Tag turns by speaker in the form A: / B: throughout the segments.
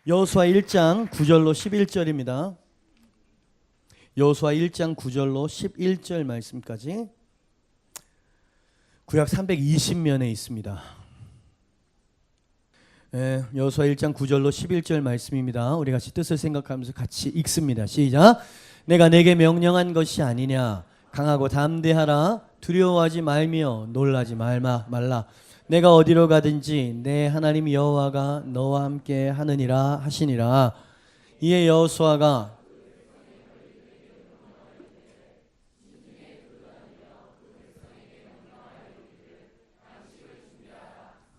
A: 여호수아 1장 9절로 11절입니다. 여호수아 1장 9절로 11절 말씀까지 구약 320면에 있습니다. 여호수아 1장 9절로 11절 말씀입니다. 우리 같이 뜻을 생각하면서 같이 읽습니다. 시작. 내가 내게 명령한 것이 아니냐. 강하고 담대하라. 두려워하지 말며 놀라지 말라. 내가 어디로 가든지 내 하나님 여호와가 너와 함께 하느니라 하시니라. 이에 여호수아가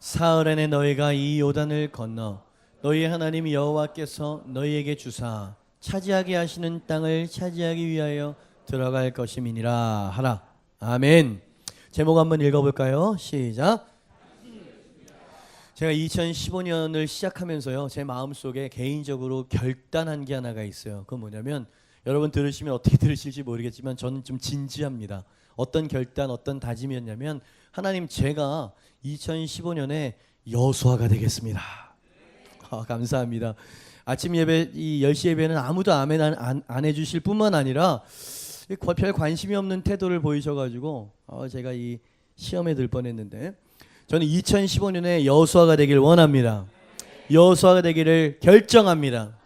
A: 사흘 안에 너희가 이 요단을 건너 너희 하나님 여호와께서 너희에게 주사 차지하게 하시는 땅을 차지하기 위하여 들어갈 것임이니라 하라. 아멘. 제목 한번 읽어볼까요? 시작. 제가 2015년을 시작하면서요, 제 마음속에 개인적으로 결단한 게 하나가 있어요. 그건 뭐냐면, 여러분 들으시면 어떻게 들으실지 모르겠지만 저는 좀 진지합니다. 어떤 결단, 어떤 다짐이었냐면, 하나님, 제가 2015년에 여호수아가 되겠습니다. 감사합니다. 아침 예배, 이 10시 예배는 아무도 아멘 안 해주실 뿐만 아니라 별 관심이 없는 태도를 보이셔가지고 제가 이 시험에 들 뻔했는데, 저는 2015년에 여호수아가 되길 원합니다. 여호수아가 되기를 결정합니다.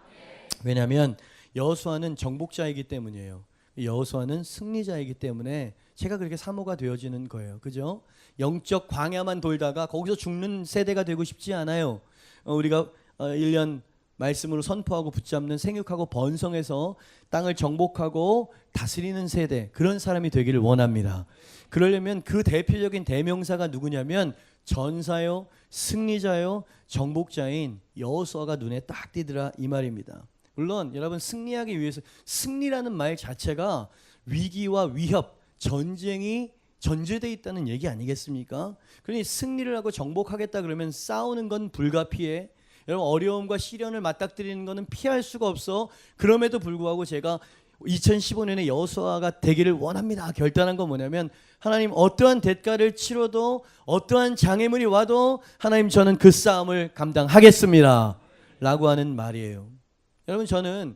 A: 왜냐하면 여호수아는 정복자이기 때문이에요. 여호수아는 승리자이기 때문에 제가 그렇게 사모가 되어지는 거예요. 그죠? 영적 광야만 돌다가 거기서 죽는 세대가 되고 싶지 않아요. 우리가 1년 말씀으로 선포하고 붙잡는 생육하고 번성해서 땅을 정복하고 다스리는 세대, 그런 사람이 되기를 원합니다. 그러려면 그 대표적인 대명사가 누구냐면 전사요, 승리자요, 정복자인 여호수아가 눈에 딱 띄더라 이 말입니다. 물론 여러분, 승리하기 위해서, 승리라는 말 자체가 위기와 위협, 전쟁이 전제되어 있다는 얘기 아니겠습니까? 그러니 승리를 하고 정복하겠다 그러면 싸우는 건 불가피해. 여러분, 어려움과 시련을 맞닥뜨리는 것은 피할 수가 없어. 그럼에도 불구하고 제가 2015년에 여호수아가 되기를 원합니다. 결단한 건 뭐냐면, 하나님, 어떠한 대가를 치러도 어떠한 장애물이 와도 하나님, 저는 그 싸움을 감당하겠습니다 라고 하는 말이에요. 여러분, 저는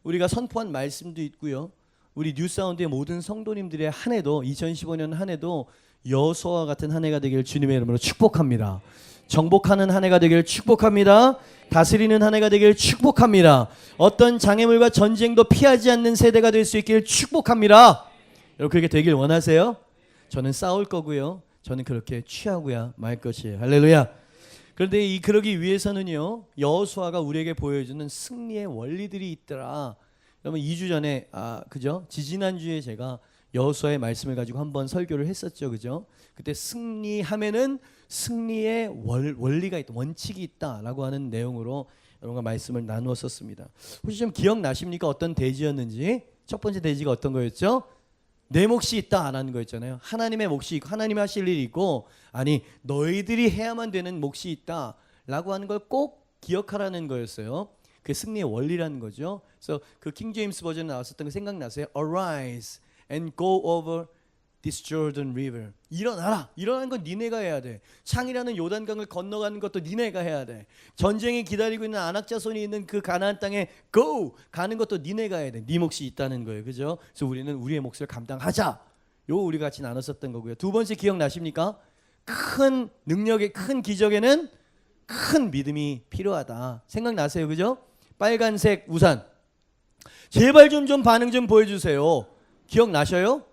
A: 우리가 선포한 말씀도 있고요, 우리 뉴사운드의 모든 성도님들의 한 해도, 2015년 한 해도 여호수아와 같은 한 해가 되기를 주님의 이름으로 축복합니다. 정복하는 한 해가 되기를 축복합니다. 다스리는 한 해가 되기를 축복합니다. 어떤 장애물과 전쟁도 피하지 않는 세대가 될 수 있기를 축복합니다. 여러분, 그렇게 되길 원하세요? 저는 싸울 거고요, 저는 그렇게 취하고야 말 것이에요. 할렐루야. 그런데 그러기 위해서는요, 여호수아가 우리에게 보여주는 승리의 원리들이 있더라. 여러분, 2주 전에 그죠? 지지난주에 제가 여호수아의 말씀을 가지고 한번 설교를 했었죠. 그죠? 그때 승리하면은 승리의 원리가 있다, 원칙이 있다라고 하는 내용으로 여러분과 말씀을 나누었었습니다. 혹시 좀 기억나십니까? 어떤 대지였는지? 첫 번째 대지가 어떤 거였죠? 내 몫이 있다라는 거였잖아요. 하나님의 몫이 있고 하나님이 하실 일이 있고, 아니, 너희들이 해야만 되는 몫이 있다라고 하는 걸 꼭 기억하라는 거였어요. 그 승리의 원리라는 거죠. 그래서 그 킹 제임스 버전에 나왔었던 거 생각나세요? Arise and go over this Jordan River. 일어나라. 일어나는 건 니네가 해야 돼. 창이라는 요단강을 건너가는 것도 니네가 해야 돼. 전쟁이 기다리고 있는 안악자손이 있는 그 가나안 땅에 go 가는 것도 니네가 해야 돼. 네 몫이 있다는 거예요. 그죠? 그래서 우리는 우리의 몫을 감당하자. 요거 우리 같이 나눴었던 거고요. 두 번째 기억나십니까? 큰 능력의 큰 기적에는 큰 믿음이 필요하다. 생각나세요? 그죠? 빨간색 우산. 제발 좀 반응 좀 보여주세요. 기억나셔요?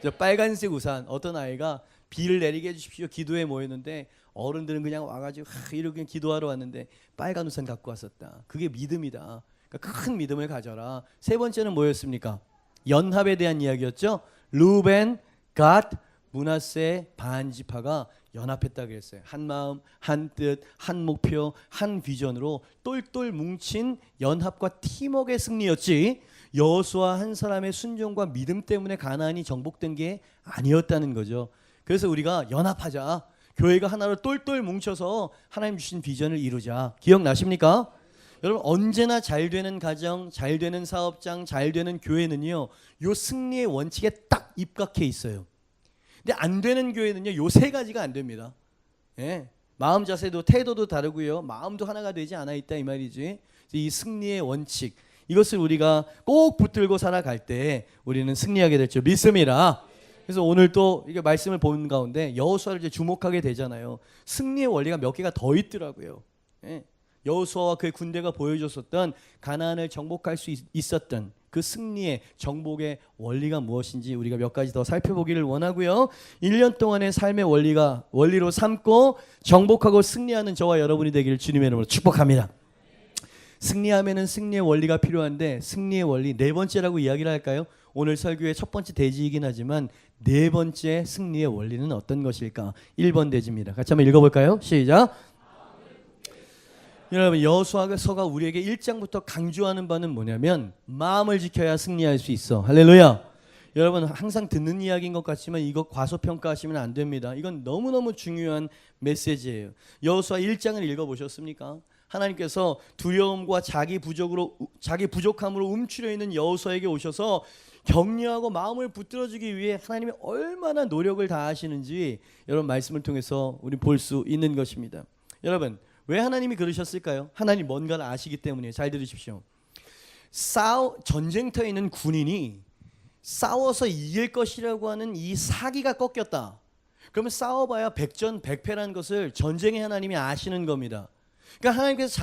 A: 저 빨간색 우산. 어떤 아이가 비를 내리게 해주십시오 기도에 모였는데, 어른들은 그냥 와가지고 이렇게 기도하러 왔는데 빨간 우산 갖고 왔었다. 그게 믿음이다. 그러니까 큰 믿음을 가져라. 세 번째는 뭐였습니까? 연합에 대한 이야기였죠. 루벤, 갓, 므낫세 반지파가 연합했다 그랬어요. 한 마음, 한 뜻, 한 목표, 한 비전으로 똘똘 뭉친 연합과 팀워크의 승리였지, 여호수아 한 사람의 순종과 믿음 때문에 가나안이 정복된 게 아니었다는 거죠. 그래서 우리가 연합하자. 교회가 하나로 똘똘 뭉쳐서 하나님 주신 비전을 이루자. 기억나십니까? 여러분, 언제나 잘 되는 가정, 잘 되는 사업장, 잘 되는 교회는요, 요 승리의 원칙에 딱 입각해 있어요. 근데 안 되는 교회는요, 요 세 가지가 안 됩니다. 예. 마음 자세도 태도도 다르고요. 마음도 하나가 되지 않아 있다 이 말이지. 이 승리의 원칙 이것을 우리가 꼭 붙들고 살아갈 때 우리는 승리하게 될 줄 믿습니다. 그래서 오늘 또 이게 말씀을 보는 가운데 여호수아를 이제 주목하게 되잖아요. 승리의 원리가 몇 개가 더 있더라고요. 예. 여호수아와 그의 군대가 보여줬었던 가나안을 정복할 수 있었던 그 승리의 정복의 원리가 무엇인지 우리가 몇 가지 더 살펴보기를 원하고요. 1년 동안의 삶의 원리로 삼고 정복하고 승리하는 저와 여러분이 되기를 주님의 이름으로 축복합니다. 승리하면은 승리의 원리가 필요한데 승리의 원리 네 번째라고 이야기를 할까요? 오늘 설교의 첫 번째 대지이긴 하지만 네 번째 승리의 원리는 어떤 것일까? 1번 대지입니다. 같이 한번 읽어볼까요? 시작. 여러분 여호수아서가 우리에게 1장부터 강조하는 바는 뭐냐면 마음을 지켜야 승리할 수 있어. 할렐루야. 여러분 항상 듣는 이야기인 것 같지만 이거 과소평가하시면 안 됩니다. 이건 너무너무 중요한 메시지예요. 여호수아 1장을 읽어보셨습니까? 하나님께서 두려움과 자기 부족함으로 움츠려 있는 여호수아에게 오셔서 격려하고 마음을 붙들어주기 위해 하나님이 얼마나 노력을 다하시는지 여러분 말씀을 통해서 우리 볼 수 있는 것입니다. 여러분 왜 하나님이 그러셨을까요? 하나님 뭔가를 아시기 때문이에요. 잘 들으십시오. 전쟁터에 있는 군인이 싸워서 이길 것이라고 하는 이 사기가 꺾였다. 그러면 싸워봐야 백전백패라는 것을 전쟁의 하나님이 아시는 겁니다. 그러니까 하나님께서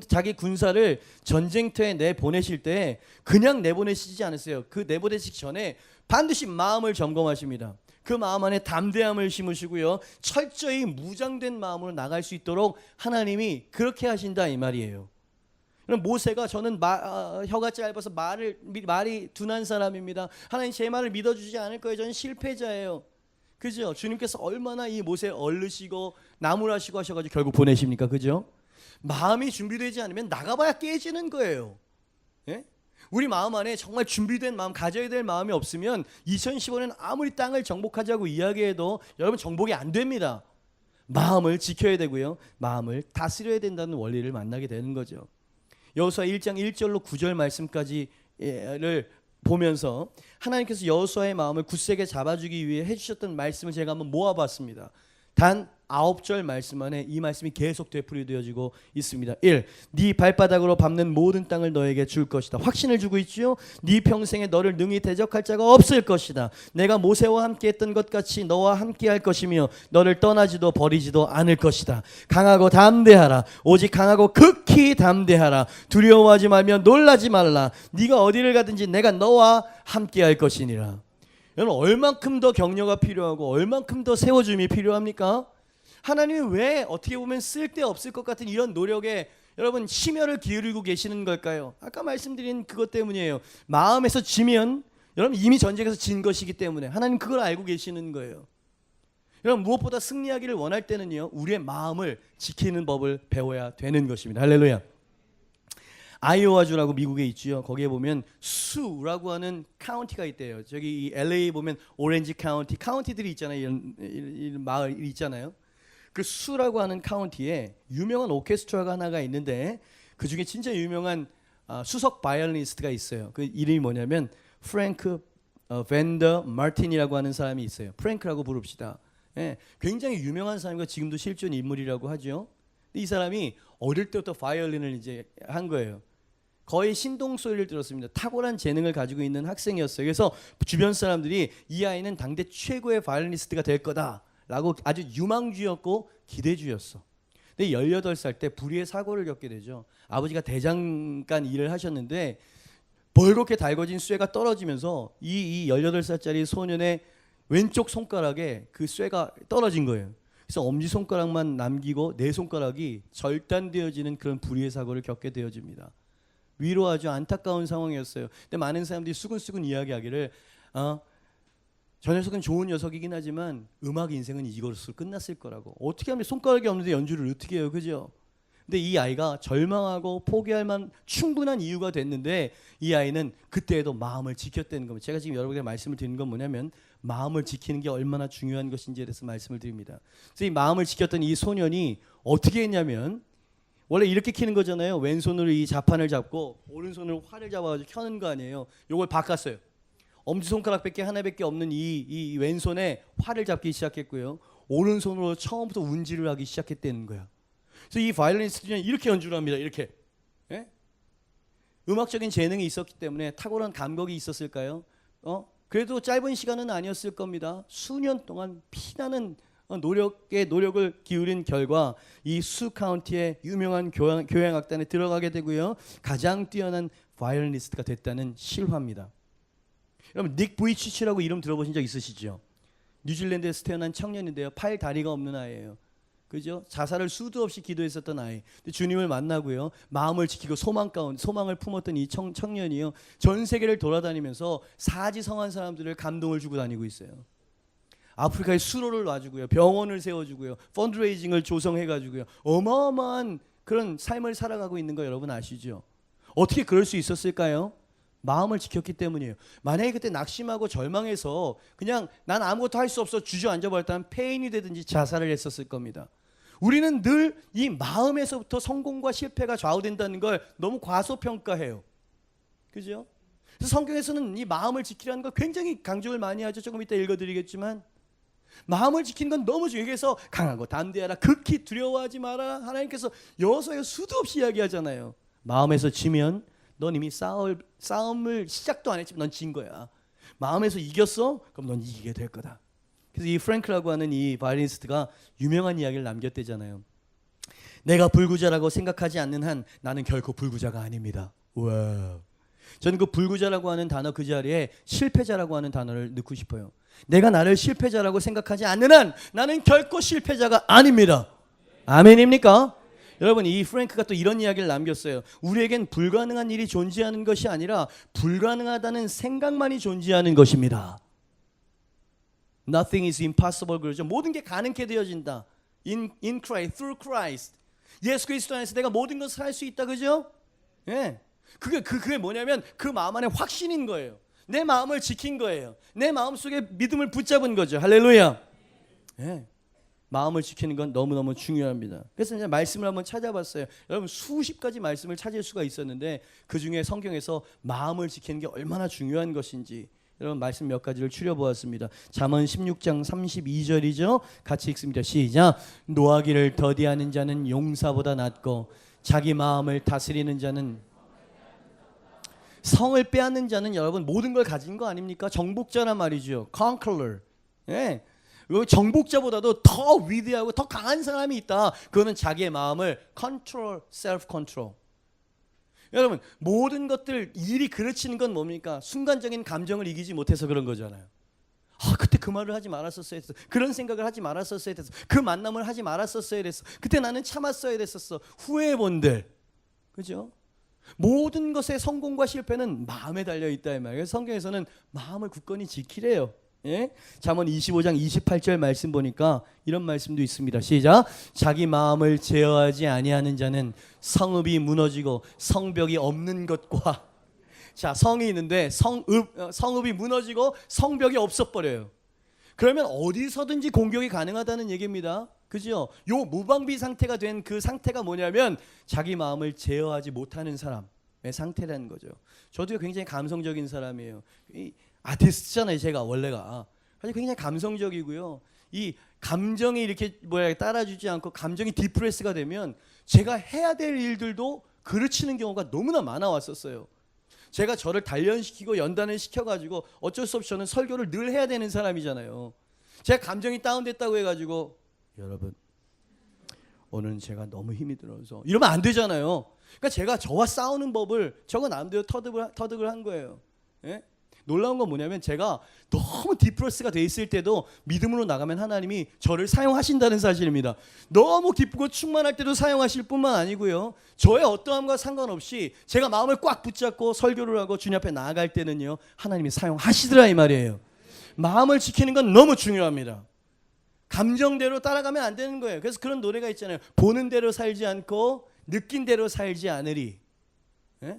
A: 자기 군사를 전쟁터에 내보내실 때 그냥 내보내시지 않으세요. 그 내보내시기 전에 반드시 마음을 점검하십니다. 그 마음 안에 담대함을 심으시고요. 철저히 무장된 마음으로 나갈 수 있도록 하나님이 그렇게 하신다 이 말이에요. 그럼 모세가 저는 혀가 짧아서 말이 둔한 사람입니다. 하나님 제 말을 믿어주지 않을 거예요. 저는 실패자예요. 그죠? 주님께서 얼마나 이 모세 얼르시고 나무라시고 하셔가지고 결국 보내십니까? 그죠? 마음이 준비되지 않으면 나가봐야 깨지는 거예요. 예? 우리 마음 안에 정말 준비된 마음 가져야 될 마음이 없으면 2015년 아무리 땅을 정복하자고 이야기해도 여러분 정복이 안 됩니다. 마음을 지켜야 되고요. 마음을 다스려야 된다는 원리를 만나게 되는 거죠. 여호수아 1장 1절로 9절 말씀까지를 보면서 하나님께서 여호수아의 마음을 굳세게 잡아주기 위해 해주셨던 말씀을 제가 한번 모아봤습니다. 단 9절 말씀 안에 이 말씀이 계속 되풀이되어지고 있습니다. 1. 네 발바닥으로 밟는 모든 땅을 너에게 줄 것이다. 확신을 주고 있지요. 네 평생에 너를 능히 대적할 자가 없을 것이다. 내가 모세와 함께 했던 것 같이 너와 함께 할 것이며 너를 떠나지도 버리지도 않을 것이다. 강하고 담대하라. 오직 강하고 극히 담대하라. 두려워하지 말며 놀라지 말라. 네가 어디를 가든지 내가 너와 함께 할 것이니라. 여러분 얼만큼 더 격려가 필요하고 얼만큼 더 세워줌이 필요합니까? 하나님이 왜 어떻게 보면 쓸데없을 것 같은 이런 노력에 여러분 심혈을 기울이고 계시는 걸까요? 아까 말씀드린 그것 때문이에요. 마음에서 지면 여러분 이미 전쟁에서 진 것이기 때문에 하나님 그걸 알고 계시는 거예요. 여러분 무엇보다 승리하기를 원할 때는요 우리의 마음을 지키는 법을 배워야 되는 것입니다. 할렐루야. 아이오와주라고 미국에 있지요. 거기에 보면 수라고 하는 카운티가 있대요. 저기 LA 보면 오렌지 카운티들이 있잖아요. 이런 마을이 있잖아요. 그 수라고 하는 카운티에 유명한 오케스트라가 하나가 있는데 그 중에 진짜 유명한 수석 바이올리니스트가 있어요. 그 이름이 뭐냐면 프랭크 밴더 마틴이라고 하는 사람이 있어요. 프랭크라고 부릅시다. 예, 굉장히 유명한 사람이고 지금도 실존 인물이라고 하죠. 이 사람이 어릴 때부터 바이올린을 이제 한 거예요. 거의 신동 소리를 들었습니다. 탁월한 재능을 가지고 있는 학생이었어요. 그래서 주변 사람들이 이 아이는 당대 최고의 바이올리니스트가 될 거다라고 아주 유망주였고 기대주였어. 근데 18살 때 불의의 사고를 겪게 되죠. 아버지가 대장간 일을 하셨는데 벌겋게 달궈진 쇠가 떨어지면서 이 18살짜리 소년의 왼쪽 손가락에 그 쇠가 떨어진 거예요. 그래서 엄지손가락만 남기고 네 손가락이 절단되어지는 그런 불의의 사고를 겪게 되어집니다. 위로 아주 안타까운 상황이었어요. 근데 많은 사람들이 수근수근 이야기하기를 저 녀석은 좋은 녀석이긴 하지만 음악 인생은 이것으로 끝났을 거라고. 어떻게 하면 손가락이 없는데 연주를 어떻게 해요, 그죠? 근데 이 아이가 절망하고 포기할 만 충분한 이유가 됐는데 이 아이는 그때에도 마음을 지켰다는 겁니다. 제가 지금 여러분에게 말씀을 드리는 건 뭐냐면 마음을 지키는 게 얼마나 중요한 것인지에 대해서 말씀을 드립니다. 그래서 이 마음을 지켰던 이 소년이 어떻게 했냐면 원래 이렇게 키는 거잖아요. 왼손으로 이 자판을 잡고 오른손으로 활을 잡아가지고 켜는 거 아니에요. 요걸 바꿨어요. 엄지손가락밖에 하나밖에 없는 이 왼손에 활을 잡기 시작했고요. 오른손으로 처음부터 운지를 하기 시작했다는 거야. 그래서 이 바이올리니스트는 이렇게 연주를 합니다. 이렇게. 예? 음악적인 재능이 있었기 때문에 탁월한 감각이 있었을까요? 그래도 짧은 시간은 아니었을 겁니다. 수년 동안 피나는 노력을 기울인 결과 이 수 카운티의 유명한 교향악단에 들어가게 되고요. 가장 뛰어난 바이올리니스트가 됐다는 실화입니다. 여러분 닉 부이치치라고 이름 들어보신 적 있으시죠? 뉴질랜드에서 태어난 청년인데요. 팔 다리가 없는 아이예요. 그죠? 자살을 수도 없이 기도했었던 아이. 근데 주님을 만나고요. 마음을 지키고 소망을 품었던 이 청년이요. 전 세계를 돌아다니면서 사지성한 사람들을 감동을 주고 다니고 있어요. 아프리카에 수로를 놔주고요. 병원을 세워주고요. 펀드레이징을 조성해가지고요. 어마어마한 그런 삶을 살아가고 있는 거 여러분 아시죠? 어떻게 그럴 수 있었을까요? 마음을 지켰기 때문이에요. 만약에 그때 낙심하고 절망해서 그냥 난 아무것도 할 수 없어 주저앉아 버렸다면 폐인이 되든지 자살을 했었을 겁니다. 우리는 늘 이 마음에서부터 성공과 실패가 좌우된다는 걸 너무 과소평가해요. 그죠? 그래서 성경에서는 이 마음을 지키라는 걸 굉장히 강조를 많이 하죠. 조금 이따 읽어드리겠지만 마음을 지키는 건 너무 중요해요. 그래서 강하고 담대하라, 극히 두려워하지 마라. 하나님께서 여서야 수도 없이 이야기하잖아요. 마음에서 지면 넌 이미 싸움을 시작도 안 했지만 넌 진 거야. 마음에서 이겼어? 그럼 넌 이기게 될 거다. 그래서 이 프랭크라고 하는 이 바이올리니스트가 유명한 이야기를 남겼대잖아요. 내가 불구자라고 생각하지 않는 한 나는 결코 불구자가 아닙니다. 와. 저는 그 불구자라고 하는 단어 그 자리에 실패자라고 하는 단어를 넣고 싶어요. 내가 나를 실패자라고 생각하지 않는 한 나는 결코 실패자가 아닙니다. 아멘입니까? 여러분 이 프랭크가 또 이런 이야기를 남겼어요. 우리에겐 불가능한 일이 존재하는 것이 아니라 불가능하다는 생각만이 존재하는 것입니다. Nothing is impossible 그러죠. 모든 게 가능케 되어진다. In Christ, through Christ. 예수 그리스도 안에서 내가 모든 것을 할 수 있다. 그죠? 예. 그게 뭐냐면 그 마음 안에 확신인 거예요. 내 마음을 지킨 거예요. 내 마음속에 믿음을 붙잡은 거죠. 할렐루야. 예. 마음을 지키는 건 너무너무 중요합니다. 그래서 이제 말씀을 한번 찾아봤어요. 여러분 수십 가지 말씀을 찾을 수가 있었는데 그중에 성경에서 마음을 지키는 게 얼마나 중요한 것인지 여러분 말씀 몇 가지를 추려보았습니다. 잠언 16장 32절이죠. 같이 읽습니다. 시작. 노하기를 더디하는 자는 용사보다 낫고 자기 마음을 다스리는 자는 성을 빼앗는 자는 여러분 모든 걸 가진 거 아닙니까? 정복자란 말이죠. conqueror. 예. 정복자보다도 더 위대하고 더 강한 사람이 있다. 그거는 자기의 마음을 control, self control. 여러분 모든 것들 일이 그르치는 건 뭡니까? 순간적인 감정을 이기지 못해서 그런 거잖아요. 그때 그 말을 하지 말았었어야 됐어. 그런 생각을 하지 말았었어야 됐어. 그 만남을 하지 말았었어야 됐어. 그때 나는 참았어야 됐었어. 후회해본들. 그죠? 모든 것의 성공과 실패는 마음에 달려 있다 이 말이에요. 성경에서는 마음을 굳건히 지키래요. 예? 잠언 25장 28절 말씀 보니까 이런 말씀도 있습니다. 시작. 자기 마음을 제어하지 아니하는 자는 성읍이 무너지고 성벽이 없는 것과 자 성이 있는데 성읍이 무너지고 성벽이 없어버려요. 그러면 어디서든지 공격이 가능하다는 얘기입니다. 그죠? 요 무방비 상태가 된 그 상태가 뭐냐면 자기 마음을 제어하지 못하는 사람의 상태라는 거죠. 저도 굉장히 감성적인 사람이에요. 아티스트잖아요. 제가 원래가 사실 굉장히 감성적이고요. 이 감정이 이렇게 따라주지 않고 감정이 디프레스가 되면 제가 해야 될 일들도 그르치는 경우가 너무나 많아 왔었어요. 제가 저를 단련시키고 연단을 시켜가지고 어쩔 수 없이 저는 설교를 늘 해야 되는 사람이잖아요. 제가 감정이 다운됐다고 해가지고 여러분 오늘은 제가 너무 힘이 들어서 이러면 안 되잖아요. 그러니까 제가 저와 싸우는 법을 저거 나름대로 터득을 한 거예요. 예? 놀라운 건 뭐냐면 제가 너무 디프레스가 돼 있을 때도 믿음으로 나가면 하나님이 저를 사용하신다는 사실입니다. 너무 기쁘고 충만할 때도 사용하실 뿐만 아니고요. 저의 어떠함과 상관없이 제가 마음을 꽉 붙잡고 설교를 하고 주님 앞에 나아갈 때는요. 하나님이 사용하시더라 이 말이에요. 마음을 지키는 건 너무 중요합니다. 감정대로 따라가면 안 되는 거예요. 그래서 그런 노래가 있잖아요. 보는 대로 살지 않고 느낀 대로 살지 않으리. 예?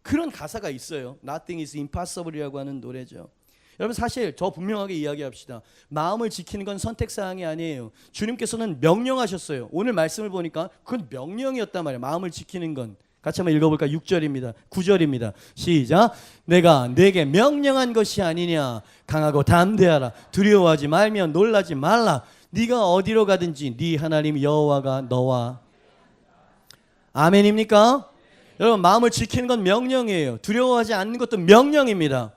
A: 그런 가사가 있어요. Nothing is impossible이라고 하는 노래죠. 여러분 사실 저 분명하게 이야기합시다. 마음을 지키는 건 선택사항이 아니에요. 주님께서는 명령하셨어요. 오늘 말씀을 보니까 그건 명령이었단 말이에요. 마음을 지키는 건. 같이 한번 읽어볼까? 6절입니다. 9절입니다. 시작. 내가 내게 명령한 것이 아니냐. 강하고 담대하라. 두려워하지 말며 놀라지 말라. 네가 어디로 가든지 네 하나님 여호와가 너와 아멘입니까? 여러분 마음을 지키는 건 명령이에요. 두려워하지 않는 것도 명령입니다.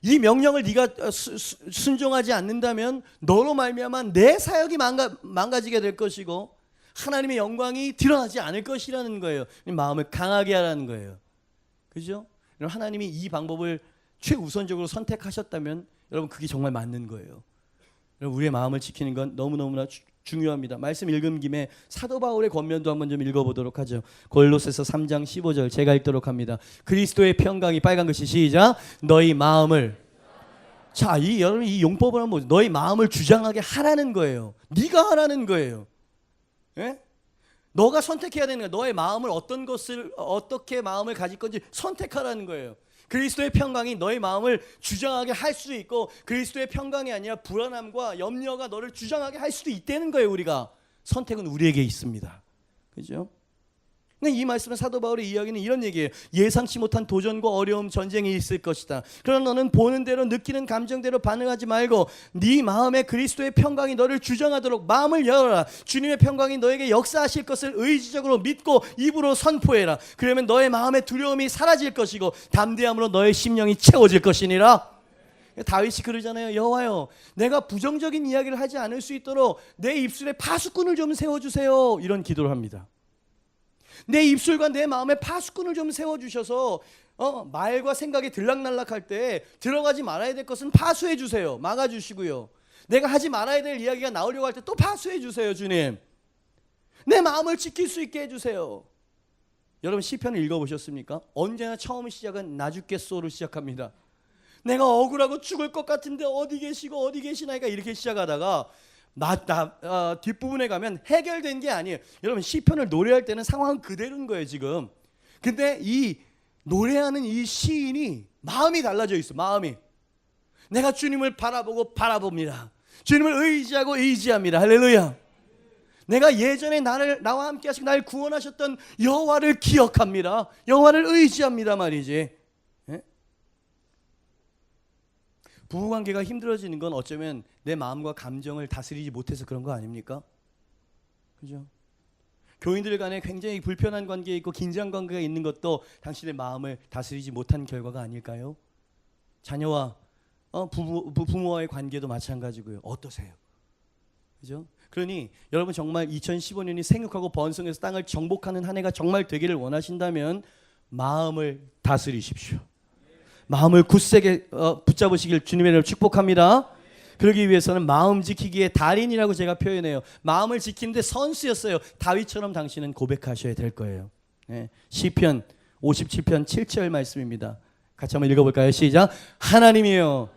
A: 이 명령을 네가 순종하지 않는다면 너로 말미암아 내 사역이 망가지게 될 것이고 하나님의 영광이 드러나지 않을 것이라는 거예요. 마음을 강하게 하라는 거예요. 그죠? 하나님이 이 방법을 최우선적으로 선택하셨다면 여러분 그게 정말 맞는 거예요. 여러분 우리의 마음을 지키는 건 너무너무나 중요합니다. 말씀 읽은 김에 사도 바울의 권면도 한번 좀 읽어보도록 하죠. 골로새서 3장 15절 제가 읽도록 합니다. 그리스도의 평강이 빨간 글씨 시작. 너희 마음을 자, 여러분 이 용법을 한번 너희 마음을 주장하게 하라는 거예요. 네가 하라는 거예요. 예? 너가 선택해야 되는 거야. 너의 마음을 어떤 것을 어떻게 마음을 가질 건지 선택하라는 거예요. 그리스도의 평강이 너의 마음을 주장하게 할 수도 있고 그리스도의 평강이 아니라 불안함과 염려가 너를 주장하게 할 수도 있다는 거예요. 우리가 선택은 우리에게 있습니다. 그죠? 이 말씀은 사도 바울의 이야기는 이런 얘기예요. 예상치 못한 도전과 어려움, 전쟁이 있을 것이다. 그러나 너는 보는 대로 느끼는 감정대로 반응하지 말고 네 마음에 그리스도의 평강이 너를 주장하도록 마음을 열어라. 주님의 평강이 너에게 역사하실 것을 의지적으로 믿고 입으로 선포해라. 그러면 너의 마음의 두려움이 사라질 것이고 담대함으로 너의 심령이 채워질 것이니라. 다윗이 그러잖아요. 여호와여, 내가 부정적인 이야기를 하지 않을 수 있도록 내 입술에 파수꾼을 좀 세워주세요. 이런 기도를 합니다. 내 입술과 내 마음에 파수꾼을 좀 세워주셔서 말과 생각이 들락날락할 때 들어가지 말아야 될 것은 파수해 주세요. 막아주시고요. 내가 하지 말아야 될 이야기가 나오려고 할 때 또 파수해 주세요. 주님, 내 마음을 지킬 수 있게 해주세요. 여러분 시편을 읽어보셨습니까? 언제나 처음 시작은 나 죽겠소로 시작합니다. 내가 억울하고 죽을 것 같은데 어디 계시고 어디 계시나이까 이렇게 시작하다가 뒷부분에 가면 해결된 게 아니에요. 여러분 시편을 노래할 때는 상황은 그대로인 거예요 지금. 근데 이 노래하는 이 시인이 마음이 달라져 있어. 마음이 내가 주님을 바라봅니다. 주님을 의지하고 의지합니다. 할렐루야. 내가 예전에 나와 함께 하시고 날 구원하셨던 여호와를 기억합니다. 여호와를 의지합니다 말이지. 부부관계가 힘들어지는 건 어쩌면 내 마음과 감정을 다스리지 못해서 그런 거 아닙니까? 그죠? 교인들 간에 굉장히 불편한 관계가 있고 긴장 관계가 있는 것도 당신의 마음을 다스리지 못한 결과가 아닐까요? 자녀와 부모와의 관계도 마찬가지고요. 어떠세요? 그죠? 그러니 여러분 정말 2015년이 생육하고 번성해서 땅을 정복하는 한 해가 정말 되기를 원하신다면 마음을 다스리십시오. 마음을 굳세게 붙잡으시길 주님의 이름으로 축복합니다. 그러기 위해서는 마음 지키기의 달인이라고 제가 표현해요. 마음을 지키는데 선수였어요. 다윗처럼 당신은 고백하셔야 될 거예요. 시편 57편 7절 말씀입니다. 같이 한번 읽어볼까요? 시작. 하나님이여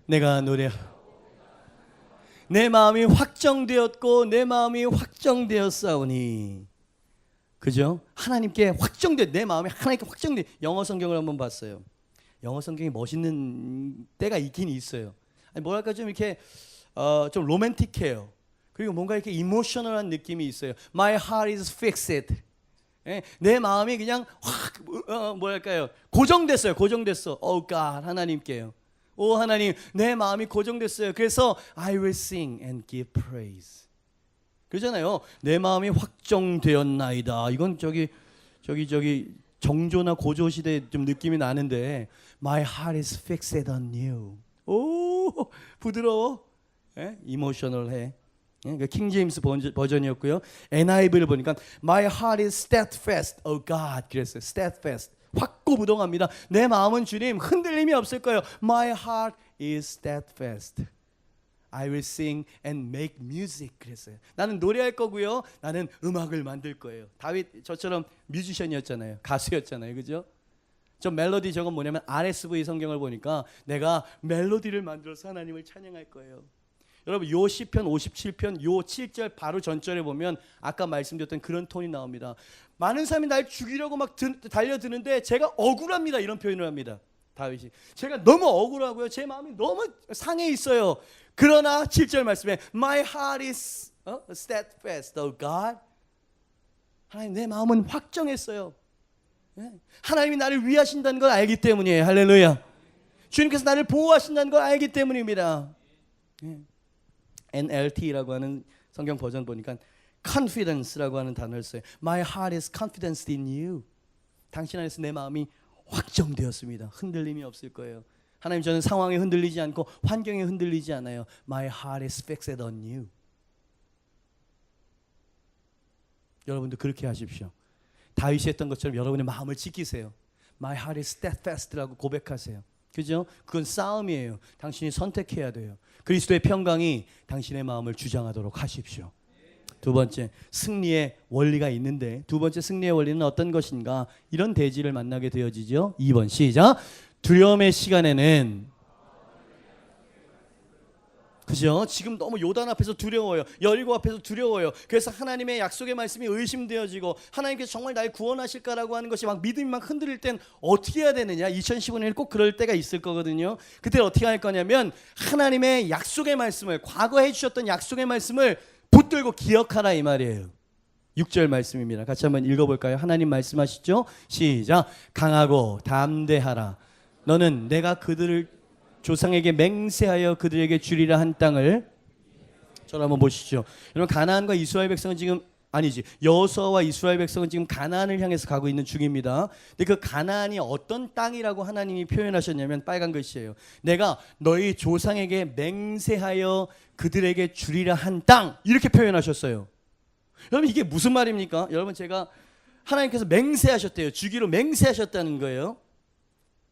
A: 내가 내 마음이 확정되었고 내 마음이 확정되었사오니. 그죠? 하나님께 확정돼. 내 마음이 하나님께 확정돼. 영어 성경을 한번 봤어요. 영어 성경이 멋있는 때가 있긴 있어요. 아니 뭐랄까 좀 이렇게 좀 로맨틱해요. 그리고 뭔가 이렇게 이모셔널한 느낌이 있어요. My heart is fixed. 내 마음이 그냥 확 뭐랄까요? 고정됐어요. 고정됐어. Oh God, 하나님께요. 오 하나님, 내 마음이 고정됐어요. 그래서 I will sing and give praise. 그러잖아요. 내 마음이 확정되었나이다. 이건 저기 정조나 고조 시대 좀 느낌이 나는데 My heart is fixed on you. 오 부드러워. 이모셔널해. 킹 제임스 버전이었고요. NIV를 보니까 My heart is steadfast. Oh God. 그랬어요. steadfast. 확고부동합니다. 내 마음은 주님 흔들림이 없을 거예요. My heart is steadfast. I will sing and make music. 그랬어요. 나는 노래할 거고요. 나는 음악을 만들 거예요. 다윗 저처럼 뮤지션이었잖아요. 가수였잖아요. 그죠? 저 멜로디 저건 뭐냐면 RSV 성경을 보니까 내가 멜로디를 만들어서 하나님을 찬양할 거예요. 여러분 요 시편 57편 요 7절 바로 전절에 보면 아까 말씀드렸던 그런 톤이 나옵니다. 많은 사람이 날 죽이려고 막 달려드는데 제가 억울합니다. 이런 표현을 합니다. 다윗이. 제가 너무 억울하고요. 제 마음이 너무 상해 있어요. 그러나 7절 말씀에 My heart is steadfast, oh God. 하나님 내 마음은 확정했어요. 하나님이 나를 위하신다는 걸 알기 때문이에요. 할렐루야. 주님께서 나를 보호하신다는 걸 알기 때문입니다. NLT라고 하는 성경 버전 보니까 confidence라고 하는 단어를 써요. My heart is confident in you. 당신 안에서 내 마음이 확정되었습니다. 흔들림이 없을 거예요. 하나님, 저는 상황에 흔들리지 않고 환경에 흔들리지 않아요. My heart is fixed on you. 여러분도 그렇게 하십시오. 다윗이 했던 것처럼 여러분의 마음을 지키세요. My heart is steadfast라고 고백하세요. 그죠? 그건 싸움이에요. 당신이 선택해야 돼요. 그리스도의 평강이 당신의 마음을 주장하도록 하십시오. 두 번째, 승리의 원리가 있는데, 두 번째 승리의 원리는 어떤 것인가? 이런 대지를 만나게 되어지죠. 2번 시작. 두려움의 시간에는, 그죠? 지금 너무 요단 앞에서 두려워요. 여리고 앞에서 두려워요. 그래서 하나님의 약속의 말씀이 의심되어지고 하나님께서 정말 날 구원하실까라고 하는 것이 막 믿음이 막 흔들릴 땐 어떻게 해야 되느냐? 2015년에 꼭 그럴 때가 있을 거거든요. 그때 어떻게 할 거냐면 하나님의 약속의 말씀을, 과거에 해주셨던 약속의 말씀을 붙들고 기억하라 이 말이에요. 6절 말씀입니다. 같이 한번 읽어볼까요? 하나님 말씀하시죠. 시작. 강하고 담대하라. 너는 내가 그들을 조상에게 맹세하여 그들에게 주리라 한 땅을. 저를 한번 보시죠. 여러분, 가나안과 이스라엘 백성은 지금, 아니지, 여호수아와 이스라엘 백성은 지금 가나안을 향해서 가고 있는 중입니다. 근데 그 가나안이 어떤 땅이라고 하나님이 표현하셨냐면 빨간 글씨예요. 내가 너희 조상에게 맹세하여 그들에게 주리라 한 땅, 이렇게 표현하셨어요. 여러분, 이게 무슨 말입니까? 여러분, 제가 하나님께서 맹세하셨대요. 주기로 맹세하셨다는 거예요.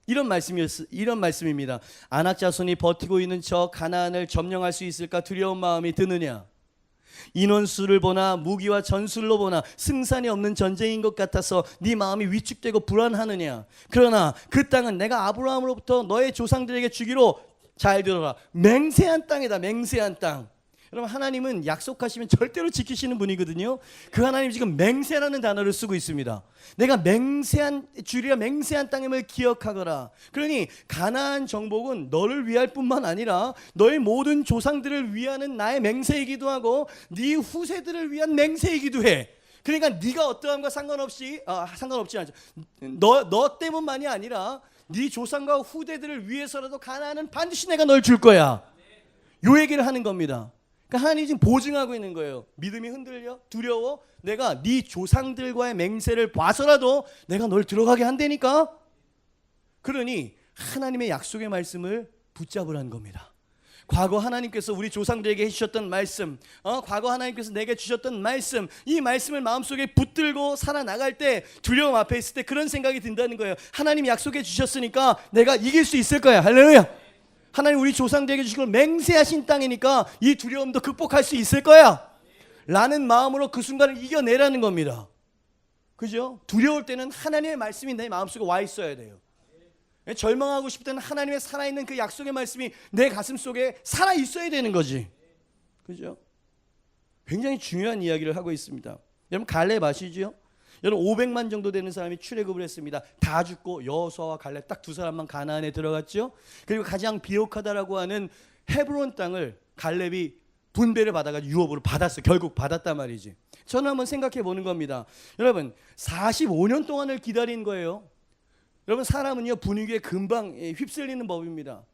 A: 이런 말씀입니다. 아낙 자손이 버티고 있는 저 가나안을 점령할 수 있을까 두려운 마음이 드느냐? 인원수를 보나 무기와 전술로 보나 승산이 없는 전쟁인 것 같아서 네 마음이 위축되고 불안하느냐? 그러나 그 땅은 내가 아브라함으로부터 너의 조상들에게 주기로, 잘 들어라, 맹세한 땅이다. 맹세한 땅. 여러분, 하나님은 약속하시면 절대로 지키시는 분이거든요. 그 하나님 지금 맹세라는 단어를 쓰고 있습니다. 내가 맹세한 주리라 맹세한 땅임을 기억하거라. 그러니 가나안 정복은 너를 위할 뿐만 아니라 너의 모든 조상들을 위하는 나의 맹세이기도 하고 네 후세들을 위한 맹세이기도 해. 그러니까 네가 어떠함과 상관없지 않죠. 너 때문만이 아니라 네 조상과 후대들을 위해서라도 가나안은 반드시 내가 널 줄 거야. 요 얘기를 하는 겁니다. 그러니까 하나님이 지금 보증하고 있는 거예요. 믿음이 흔들려? 두려워? 내가 네 조상들과의 맹세를 봐서라도 내가 널 들어가게 한다니까? 그러니 하나님의 약속의 말씀을 붙잡으라는 겁니다. 과거 하나님께서 우리 조상들에게 해주셨던 말씀, 과거 하나님께서 내게 주셨던 말씀, 이 말씀을 마음속에 붙들고 살아나갈 때 두려움 앞에 있을 때 그런 생각이 든다는 거예요. 하나님이 약속해 주셨으니까 내가 이길 수 있을 거야. 할렐루야. 하나님 우리 조상들에게 주시고 맹세하신 땅이니까 이 두려움도 극복할 수 있을 거야 라는 마음으로 그 순간을 이겨내라는 겁니다. 그죠? 두려울 때는 하나님의 말씀이 내 마음속에 와 있어야 돼요. 절망하고 싶을 때는 하나님의 살아있는 그 약속의 말씀이 내 가슴 속에 살아 있어야 되는 거지. 그죠? 굉장히 중요한 이야기를 하고 있습니다. 여러분, 갈렙 아시죠? 여러분, 500만 정도 되는 사람이 출애굽을 했습니다. 다 죽고 여호수아와 갈렙 딱 두 사람만 가나안에 들어갔죠. 그리고 가장 비옥하다라고 하는 헤브론 땅을 갈렙이 분배를 받아가지고 유업으로 받았어요. 결국 받았단 말이지. 저는 한번 생각해 보는 겁니다. 여러분, 45년 동안을 기다린 거예요. 여러분, 사람은요 분위기에 금방 휩쓸리는 법입니다.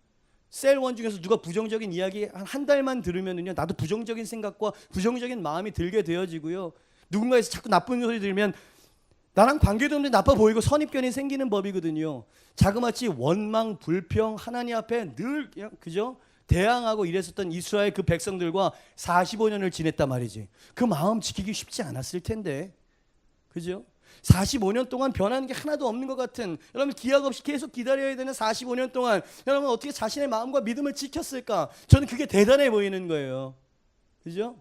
A: 셀원 중에서 누가 부정적인 이야기 한 달만 들으면은요 나도 부정적인 생각과 부정적인 마음이 들게 되어지고요. 누군가에서 자꾸 나쁜 소리 들으면 나랑 관계도 없는데 나빠 보이고 선입견이 생기는 법이거든요. 자그마치 원망, 불평, 하나님 앞에 늘 그냥 그죠? 대항하고 이랬었던 이스라엘 그 백성들과 45년을 지냈단 말이지. 그 마음 지키기 쉽지 않았을 텐데, 그죠? 45년 동안 변하는 게 하나도 없는 것 같은, 여러분 기약 없이 계속 기다려야 되는 45년 동안 여러분 어떻게 자신의 마음과 믿음을 지켰을까? 저는 그게 대단해 보이는 거예요. 그죠?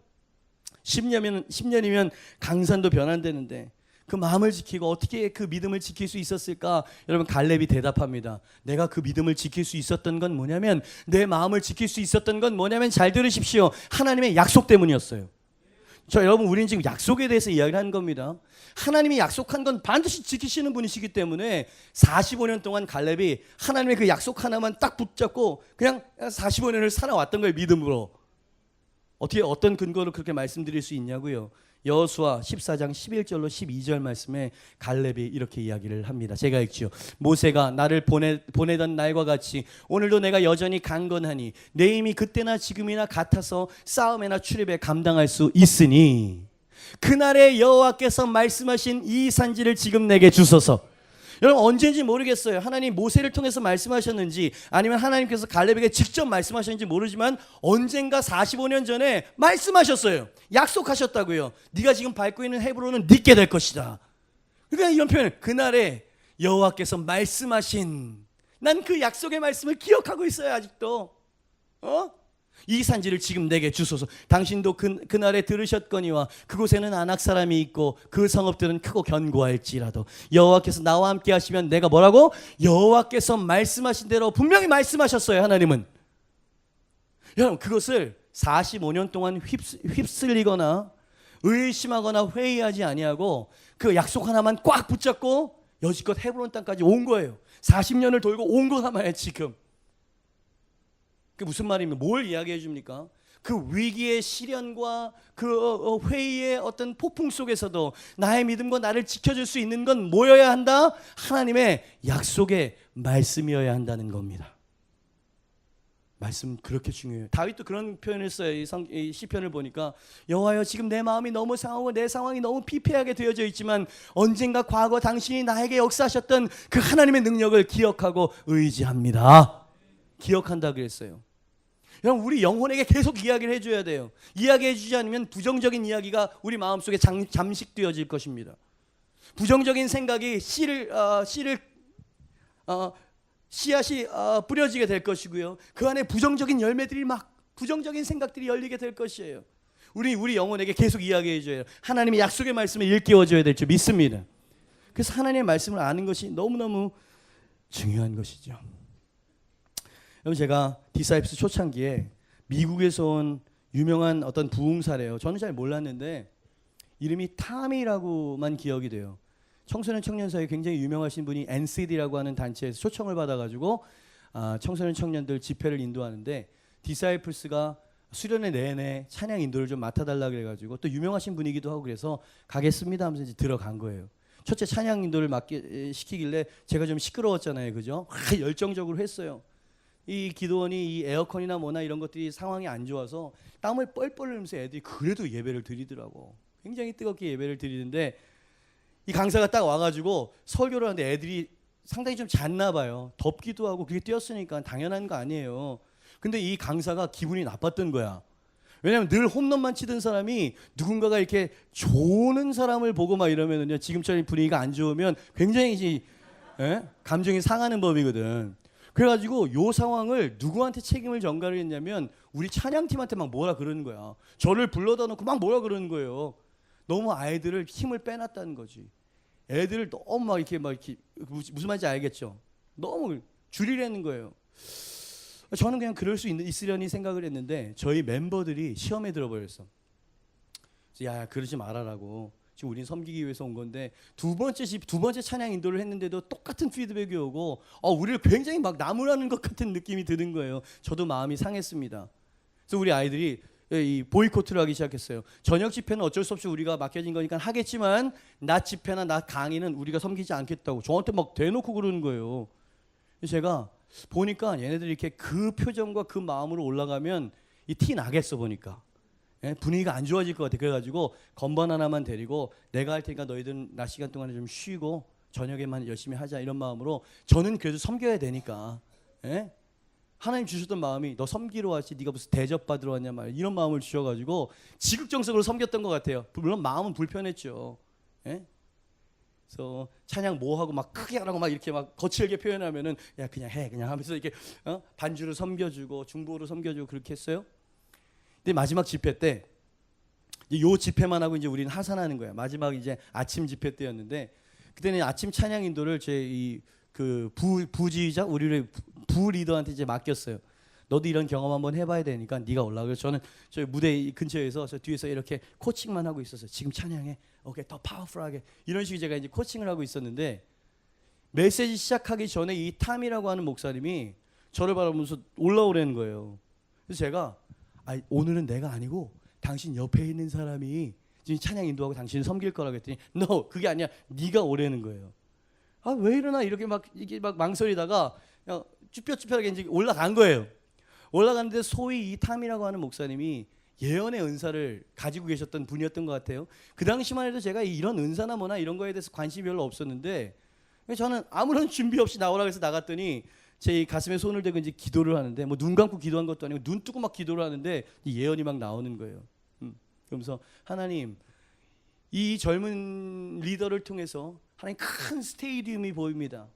A: 10년이면 강산도 변한다는데 그 마음을 지키고 어떻게 그 믿음을 지킬 수 있었을까? 여러분, 갈렙이 대답합니다. 내가 그 믿음을 지킬 수 있었던 건 뭐냐면, 내 마음을 지킬 수 있었던 건 뭐냐면, 잘 들으십시오, 하나님의 약속 때문이었어요. 여러분, 우리는 지금 약속에 대해서 이야기를 하는 겁니다. 하나님이 약속한 건 반드시 지키시는 분이시기 때문에 45년 동안 갈렙이 하나님의 그 약속 하나만 딱 붙잡고 그냥 45년을 살아왔던 거예요. 믿음으로. 어떻게 어떤 근거로 그렇게 말씀드릴 수 있냐고요? 여호수아 14장 11절로 12절 말씀에 갈렙이 이렇게 이야기를 합니다. 제가 읽지요. 모세가 나를 보내던 날과 같이 오늘도 내가 여전히 강건하니 내 힘이 그때나 지금이나 같아서 싸움에나 출입에 감당할 수 있으니 그날에 여호와께서 말씀하신 이 산지를 지금 내게 주소서. 여러분 언제인지 모르겠어요. 하나님 모세를 통해서 말씀하셨는지 아니면 하나님께서 갈렙에게 직접 말씀하셨는지 모르지만 언젠가 45년 전에 말씀하셨어요. 약속하셨다고요. 네가 지금 밟고 있는 헤브론은 네게 될 것이다. 그러니까 이런 표현을 그날에 여호와께서 말씀하신 난 그 약속의 말씀을 기억하고 있어요. 아직도 이 산지를 지금 내게 주소서. 당신도 그날에 들으셨거니와 그곳에는 아낙 사람이 있고 그 성읍들은 크고 견고할지라도 여호와께서 나와 함께 하시면 내가 뭐라고? 여호와께서 말씀하신 대로 분명히 말씀하셨어요. 하나님은. 여러분 그것을 45년 동안 휩쓸리거나 의심하거나 회의하지 아니하고 그 약속 하나만 꽉 붙잡고 여지껏 헤브론 땅까지 온 거예요. 40년을 돌고 온 거라마요 지금. 그 무슨 말입니까? 뭘 이야기해 줍니까? 그 위기의 시련과 그 회의의 어떤 폭풍 속에서도 나의 믿음과 나를 지켜줄 수 있는 건 뭐여야 한다? 하나님의 약속의 말씀이어야 한다는 겁니다. 말씀 그렇게 중요해요. 다윗도 그런 표현을 했어요. 이 시편을 보니까 여호와여 지금 내 마음이 너무 상하고 내 상황이 너무 피폐하게 되어져 있지만 언젠가 과거 당신이 나에게 역사하셨던 그 하나님의 능력을 기억하고 의지합니다. 기억한다 그랬어요. 여러분 우리 영혼에게 계속 이야기를 해줘야 돼요. 이야기해 주지 않으면 부정적인 이야기가 우리 마음속에 잠식되어질 것입니다. 부정적인 생각이 씨앗이 뿌려지게 될 것이고요. 그 안에 부정적인 열매들이 막 부정적인 생각들이 열리게 될 것이에요. 우리 영혼에게 계속 이야기해 줘야 해요. 하나님의 약속의 말씀을 일깨워 줘야 될 줄 믿습니다. 그래서 하나님의 말씀을 아는 것이 너무너무 중요한 것이죠. 여러분 제가 디사이플스 초창기에 미국에서 온 유명한 어떤 부흥사래요. 저는 잘 몰랐는데 이름이 타미라고만 기억이 돼요. 청소년 청년사에 굉장히 유명하신 분이 NCD라고 하는 단체에서 초청을 받아가지고 청소년 청년들 집회를 인도하는데 디사이플스가 수련회 내내 찬양 인도를 좀 맡아달라 그래가지고 또 유명하신 분이기도 하고 그래서 가겠습니다 하면서 이제 들어간 거예요. 첫째 찬양 인도를 시키길래 제가 좀 시끄러웠잖아요. 그죠? 열정적으로 했어요. 이 기도원이 이 에어컨이나 뭐나 이런 것들이 상황이 안 좋아서 땀을 뻘뻘 흘리면서 애들이 그래도 예배를 드리더라고. 굉장히 뜨겁게 예배를 드리는데 이 강사가 딱 와가지고 설교를 하는데 애들이 상당히 좀 잤나 봐요. 덥기도 하고 그게 뛰었으니까 당연한 거 아니에요. 근데 이 강사가 기분이 나빴던 거야. 왜냐하면 늘 홈런만 치던 사람이 누군가가 이렇게 조는 사람을 보고 막 이러면은요, 지금처럼 분위기가 안 좋으면 굉장히 감정이 상하는 법이거든. 그래가지고 요 상황을 누구한테 책임을 전가를 했냐면 우리 찬양팀한테 막 뭐라 그러는 거야. 저를 불러다 놓고 막 뭐라 그러는 거예요. 너무 아이들을 힘을 빼놨다는 거지. 애들을 너무 막 이렇게 무슨 말인지 알겠죠? 너무 줄이려는 거예요. 저는 그냥 그럴 수 있으려니 생각을 했는데 저희 멤버들이 시험에 들어버렸어. 야 그러지 말아라고. 지금 우리는 섬기기 위해서 온 건데 두 번째 찬양 인도를 했는데도 똑같은 피드백이 오고 우리를 굉장히 막 나무라는 것 같은 느낌이 드는 거예요. 저도 마음이 상했습니다. 그래서 우리 아이들이 이 보이콧을 하기 시작했어요. 저녁 집회는 어쩔 수 없이 우리가 맡겨진 거니까 하겠지만 낮 집회나 낮 강의는 우리가 섬기지 않겠다고 저한테 막 대놓고 그러는 거예요. 제가 보니까 얘네들이 이렇게 그 표정과 그 마음으로 올라가면 이 티 나겠어 보니까. 분위기가 안 좋아질 것 같아. 그래가지고 건반 하나만 데리고 내가 할 테니까 너희들은 낮 시간 동안에 좀 쉬고 저녁에만 열심히 하자 이런 마음으로 저는 그래도 섬겨야 되니까 하나님 주셨던 마음이 너 섬기러 왔지 네가 무슨 대접받으러 왔냐 말 이런 마음을 주셔가지고 지극정성으로 섬겼던 것 같아요. 물론 마음은 불편했죠. 그래서 찬양 뭐 하고 막 크게 하라고 막 이렇게 막 거칠게 표현하면은 야 그냥 해 그냥 하면서 이렇게 반주를 섬겨주고 중보로 섬겨주고 그렇게 했어요. 근데 마지막 집회 때 요 집회만 하고 이제 우리는 하산하는 거야. 마지막 이제 아침 집회 때였는데 그때는 아침 찬양 인도를 제 그 부지휘자 우리를 부 리더한테 이제 맡겼어요. 너도 이런 경험 한번 해봐야 되니까 네가 올라가. 그래서 저는 저희 무대 근처에서 저 뒤에서 이렇게 코칭만 하고 있었어요. 지금 찬양해. 오케이 더 파워풀하게 이런 식으로 제가 이제 코칭을 하고 있었는데 메시지 시작하기 전에 이 탐이라고 하는 목사님이 저를 바라보면서 올라오라는 거예요. 그래서 제가 오늘은 내가 아니고 당신 옆에 있는 사람이 지금 찬양 인도하고 당신을 섬길 거라고 했더니 no, 그게 아니야. 네가 오라는 거예요. 왜 이러나 이렇게 이게 막 망설이다가 그냥 쭈뼛쭈뼛하게 이제 올라간 거예요. 올라갔는데 소위 이 탐이라고 하는 목사님이 예언의 은사를 가지고 계셨던 분이었던 것 같아요. 그 당시만 해도 제가 이런 은사나 뭐나 이런 거에 대해서 관심이 별로 없었는데 저는 아무런 준비 없이 나오라고 해서 나갔더니 제 가슴에 손을 대고 이제 기도를 하는데 뭐 눈 감고 기도한 것도 아니고 눈 뜨고 막 기도를 하는데 예언이 막 나오는 거예요. 그러면서 하나님, 이 젊은 리더를 통해서 하나님 큰 스테디움이 보입니다.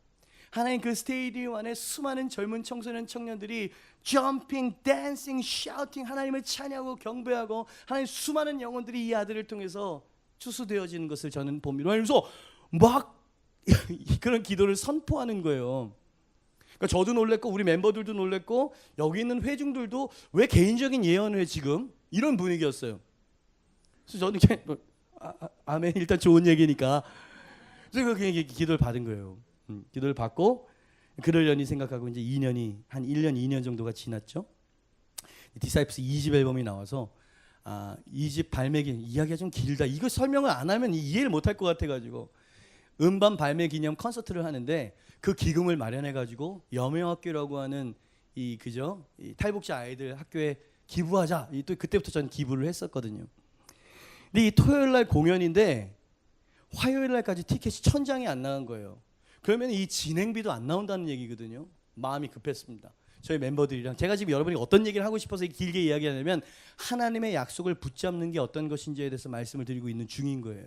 A: 하나님 그 스테디움 안에 수많은 젊은 청소년 청년들이 점핑, 댄싱, 샤우팅 하나님을 찬양하고 경배하고 하나님 수많은 영혼들이 이 아들을 통해서 추수되어지는 것을 저는 봅니다. 그래서 막 그런 기도를 선포하는 거예요. 그러니까 저도 놀랬고 우리 멤버들도 놀랬고 여기 있는 회중들도 왜 개인적인 예언을 해 지금 이런 분위기였어요. 그래서 저는 아멘, 일단 좋은 얘기니까 그래서 그냥 기도를 받은 거예요. 기도를 받고 그러려니 생각하고 이제 2년이 한 1년 2년 정도가 지났죠. 디사이플스 2집 앨범이 나와서 2집 발매 기념, 이야기가 좀 길다. 이거 설명을 안 하면 이해를 못할 것 같아가지고 음반 발매 기념 콘서트를 하는데 그 기금을 마련해 가지고 여명학교라고 하는 이 탈북자 아이들 학교에 기부하자. 또 그때부터 저는 기부를 했었거든요. 근데 이 토요일 날 공연인데 화요일 날까지 티켓이 1000장이 안 나간 거예요. 그러면 이 진행비도 안 나온다는 얘기거든요. 마음이 급했습니다. 저희 멤버들이랑 제가 지금 여러분이 어떤 얘기를 하고 싶어서 길게 이야기하냐면 하나님의 약속을 붙잡는 게 어떤 것인지에 대해서 말씀을 드리고 있는 중인 거예요.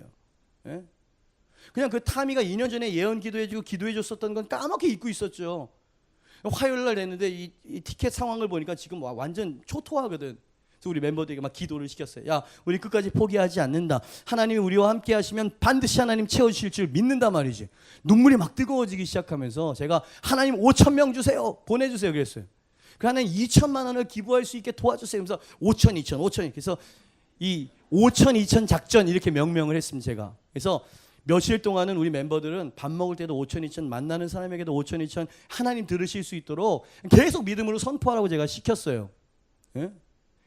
A: 예? 그냥 그 타미가 2년 전에 예언 기도해주고 기도해줬었던 건 까맣게 잊고 있었죠. 화요일 날 됐는데 이 티켓 상황을 보니까 지금 완전 초토화거든. 그래서 우리 멤버들에게 막 기도를 시켰어요. 야, 우리 끝까지 포기하지 않는다. 하나님이 우리와 함께 하시면 반드시 하나님 채워주실 줄 믿는다 말이지. 눈물이 막 뜨거워지기 시작하면서 제가 하나님 5,000명 주세요. 보내주세요 그랬어요. 그 하나님 2천만 원을 기부할 수 있게 도와주세요. 그래서 5천, 2천, 5천. 그래서 이 5천, 2천 작전 이렇게 명명을 했습니다. 제가. 그래서 며칠 동안은 우리 멤버들은 밥 먹을 때도 5천, 2천, 만나는 사람에게도 5천, 2천 하나님 들으실 수 있도록 계속 믿음으로 선포하라고 제가 시켰어요. 예?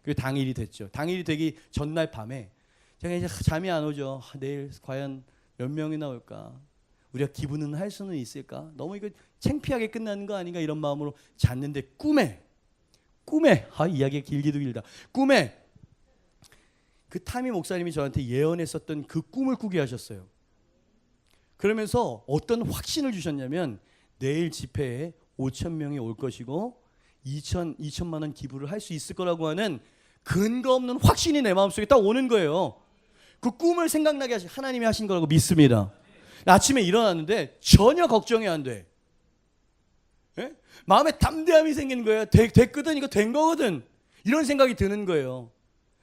A: 그 당일이 됐죠. 당일이 되기 전날 밤에 제가 이제 잠이 안 오죠. 내일 과연 몇 명이나 올까? 우리가 기부는 할 수는 있을까? 너무 이거 창피하게 끝나는 거 아닌가 이런 마음으로 잤는데 꿈에 이야기가 길기도 길다. 꿈에 그 타미 목사님이 저한테 예언했었던 그 꿈을 꾸게 하셨어요. 그러면서 어떤 확신을 주셨냐면 내일 집회에 5,000명이 올 것이고 2천만 원 기부를 할 수 있을 거라고 하는 근거 없는 확신이 내 마음속에 딱 오는 거예요. 그 꿈을 생각나게 하나님이 하신 거라고 믿습니다. 아침에 일어났는데 전혀 걱정이 안 돼. 예? 마음에 담대함이 생기는 거예요. 됐거든, 이거 된 거거든. 이런 생각이 드는 거예요.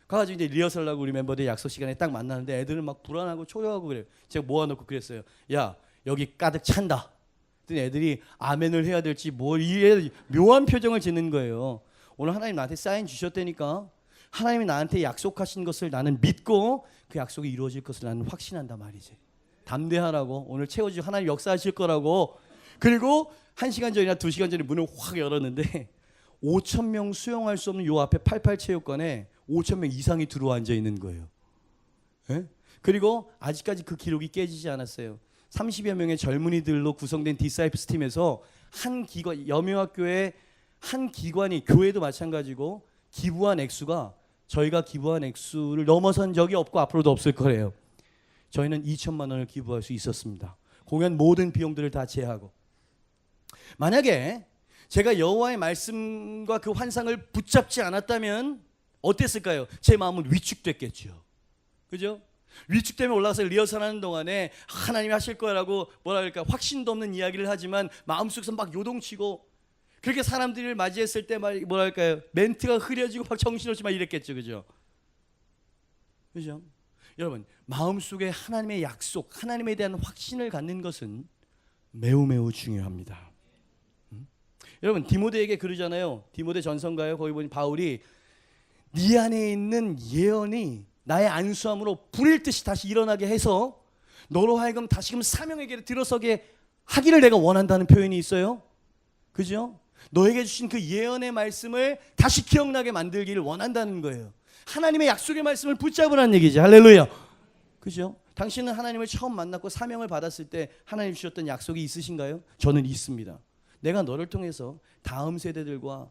A: 가가지고 이제 리허설하고 우리 멤버들 약속 시간에 딱 만나는데 애들은 막 불안하고 초조하고 그래요. 제가 모아놓고 그랬어요. 야, 여기 가득 찬다. 그랬더니 애들이 아멘을 해야 될지 이래 묘한 표정을 짓는 거예요. 오늘 하나님 나한테 사인 주셨다니까. 하나님이 나한테 약속하신 것을 나는 믿고 그 약속이 이루어질 것을 나는 확신한다 말이지. 담대하라고. 오늘 채워주시고 하나님 역사하실 거라고. 그리고 1시간 전이나 2시간 전에 문을 확 열었는데 5,000명 수용할 수 없는 요 앞에 88체육관에 5,000명 이상이 들어와 앉아 있는 거예요. 예? 그리고 아직까지 그 기록이 깨지지 않았어요. 30여 명의 젊은이들로 구성된 디사이플스 팀에서 한 기관, 여명학교의 한 기관이, 교회도 마찬가지고 기부한 액수가 저희가 기부한 액수를 넘어선 적이 없고 앞으로도 없을 거예요. 저희는 2천만 원을 기부할 수 있었습니다. 공연 모든 비용들을 다 제하고. 만약에 제가 여호와의 말씀과 그 환상을 붙잡지 않았다면 어땠을까요? 제 마음은 위축됐겠죠. 그죠? 위축되면 올라가서 리허설하는 동안에 하나님이 하실 거라고 확신도 없는 이야기를 하지만 마음속에서 막 요동치고 그렇게 사람들을 맞이했을 때 멘트가 흐려지고 막 정신없이 막 이랬겠죠. 그죠? 그죠? 여러분, 마음속에 하나님의 약속, 하나님에 대한 확신을 갖는 것은 매우 매우 중요합니다. 여러분, 디모데에게 그러잖아요. 디모데 전서인가요? 거기 보니 바울이 네 안에 있는 예언이 나의 안수함으로 불일 듯이 다시 일어나게 해서 너로 하여금 다시금 사명에게 들어서게 하기를 내가 원한다는 표현이 있어요. 그죠? 너에게 주신 그 예언의 말씀을 다시 기억나게 만들기를 원한다는 거예요. 하나님의 약속의 말씀을 붙잡으라는 얘기죠. 할렐루야. 그죠? 당신은 하나님을 처음 만났고 사명을 받았을 때 하나님 주셨던 약속이 있으신가요? 저는 있습니다. 내가 너를 통해서 다음 세대들과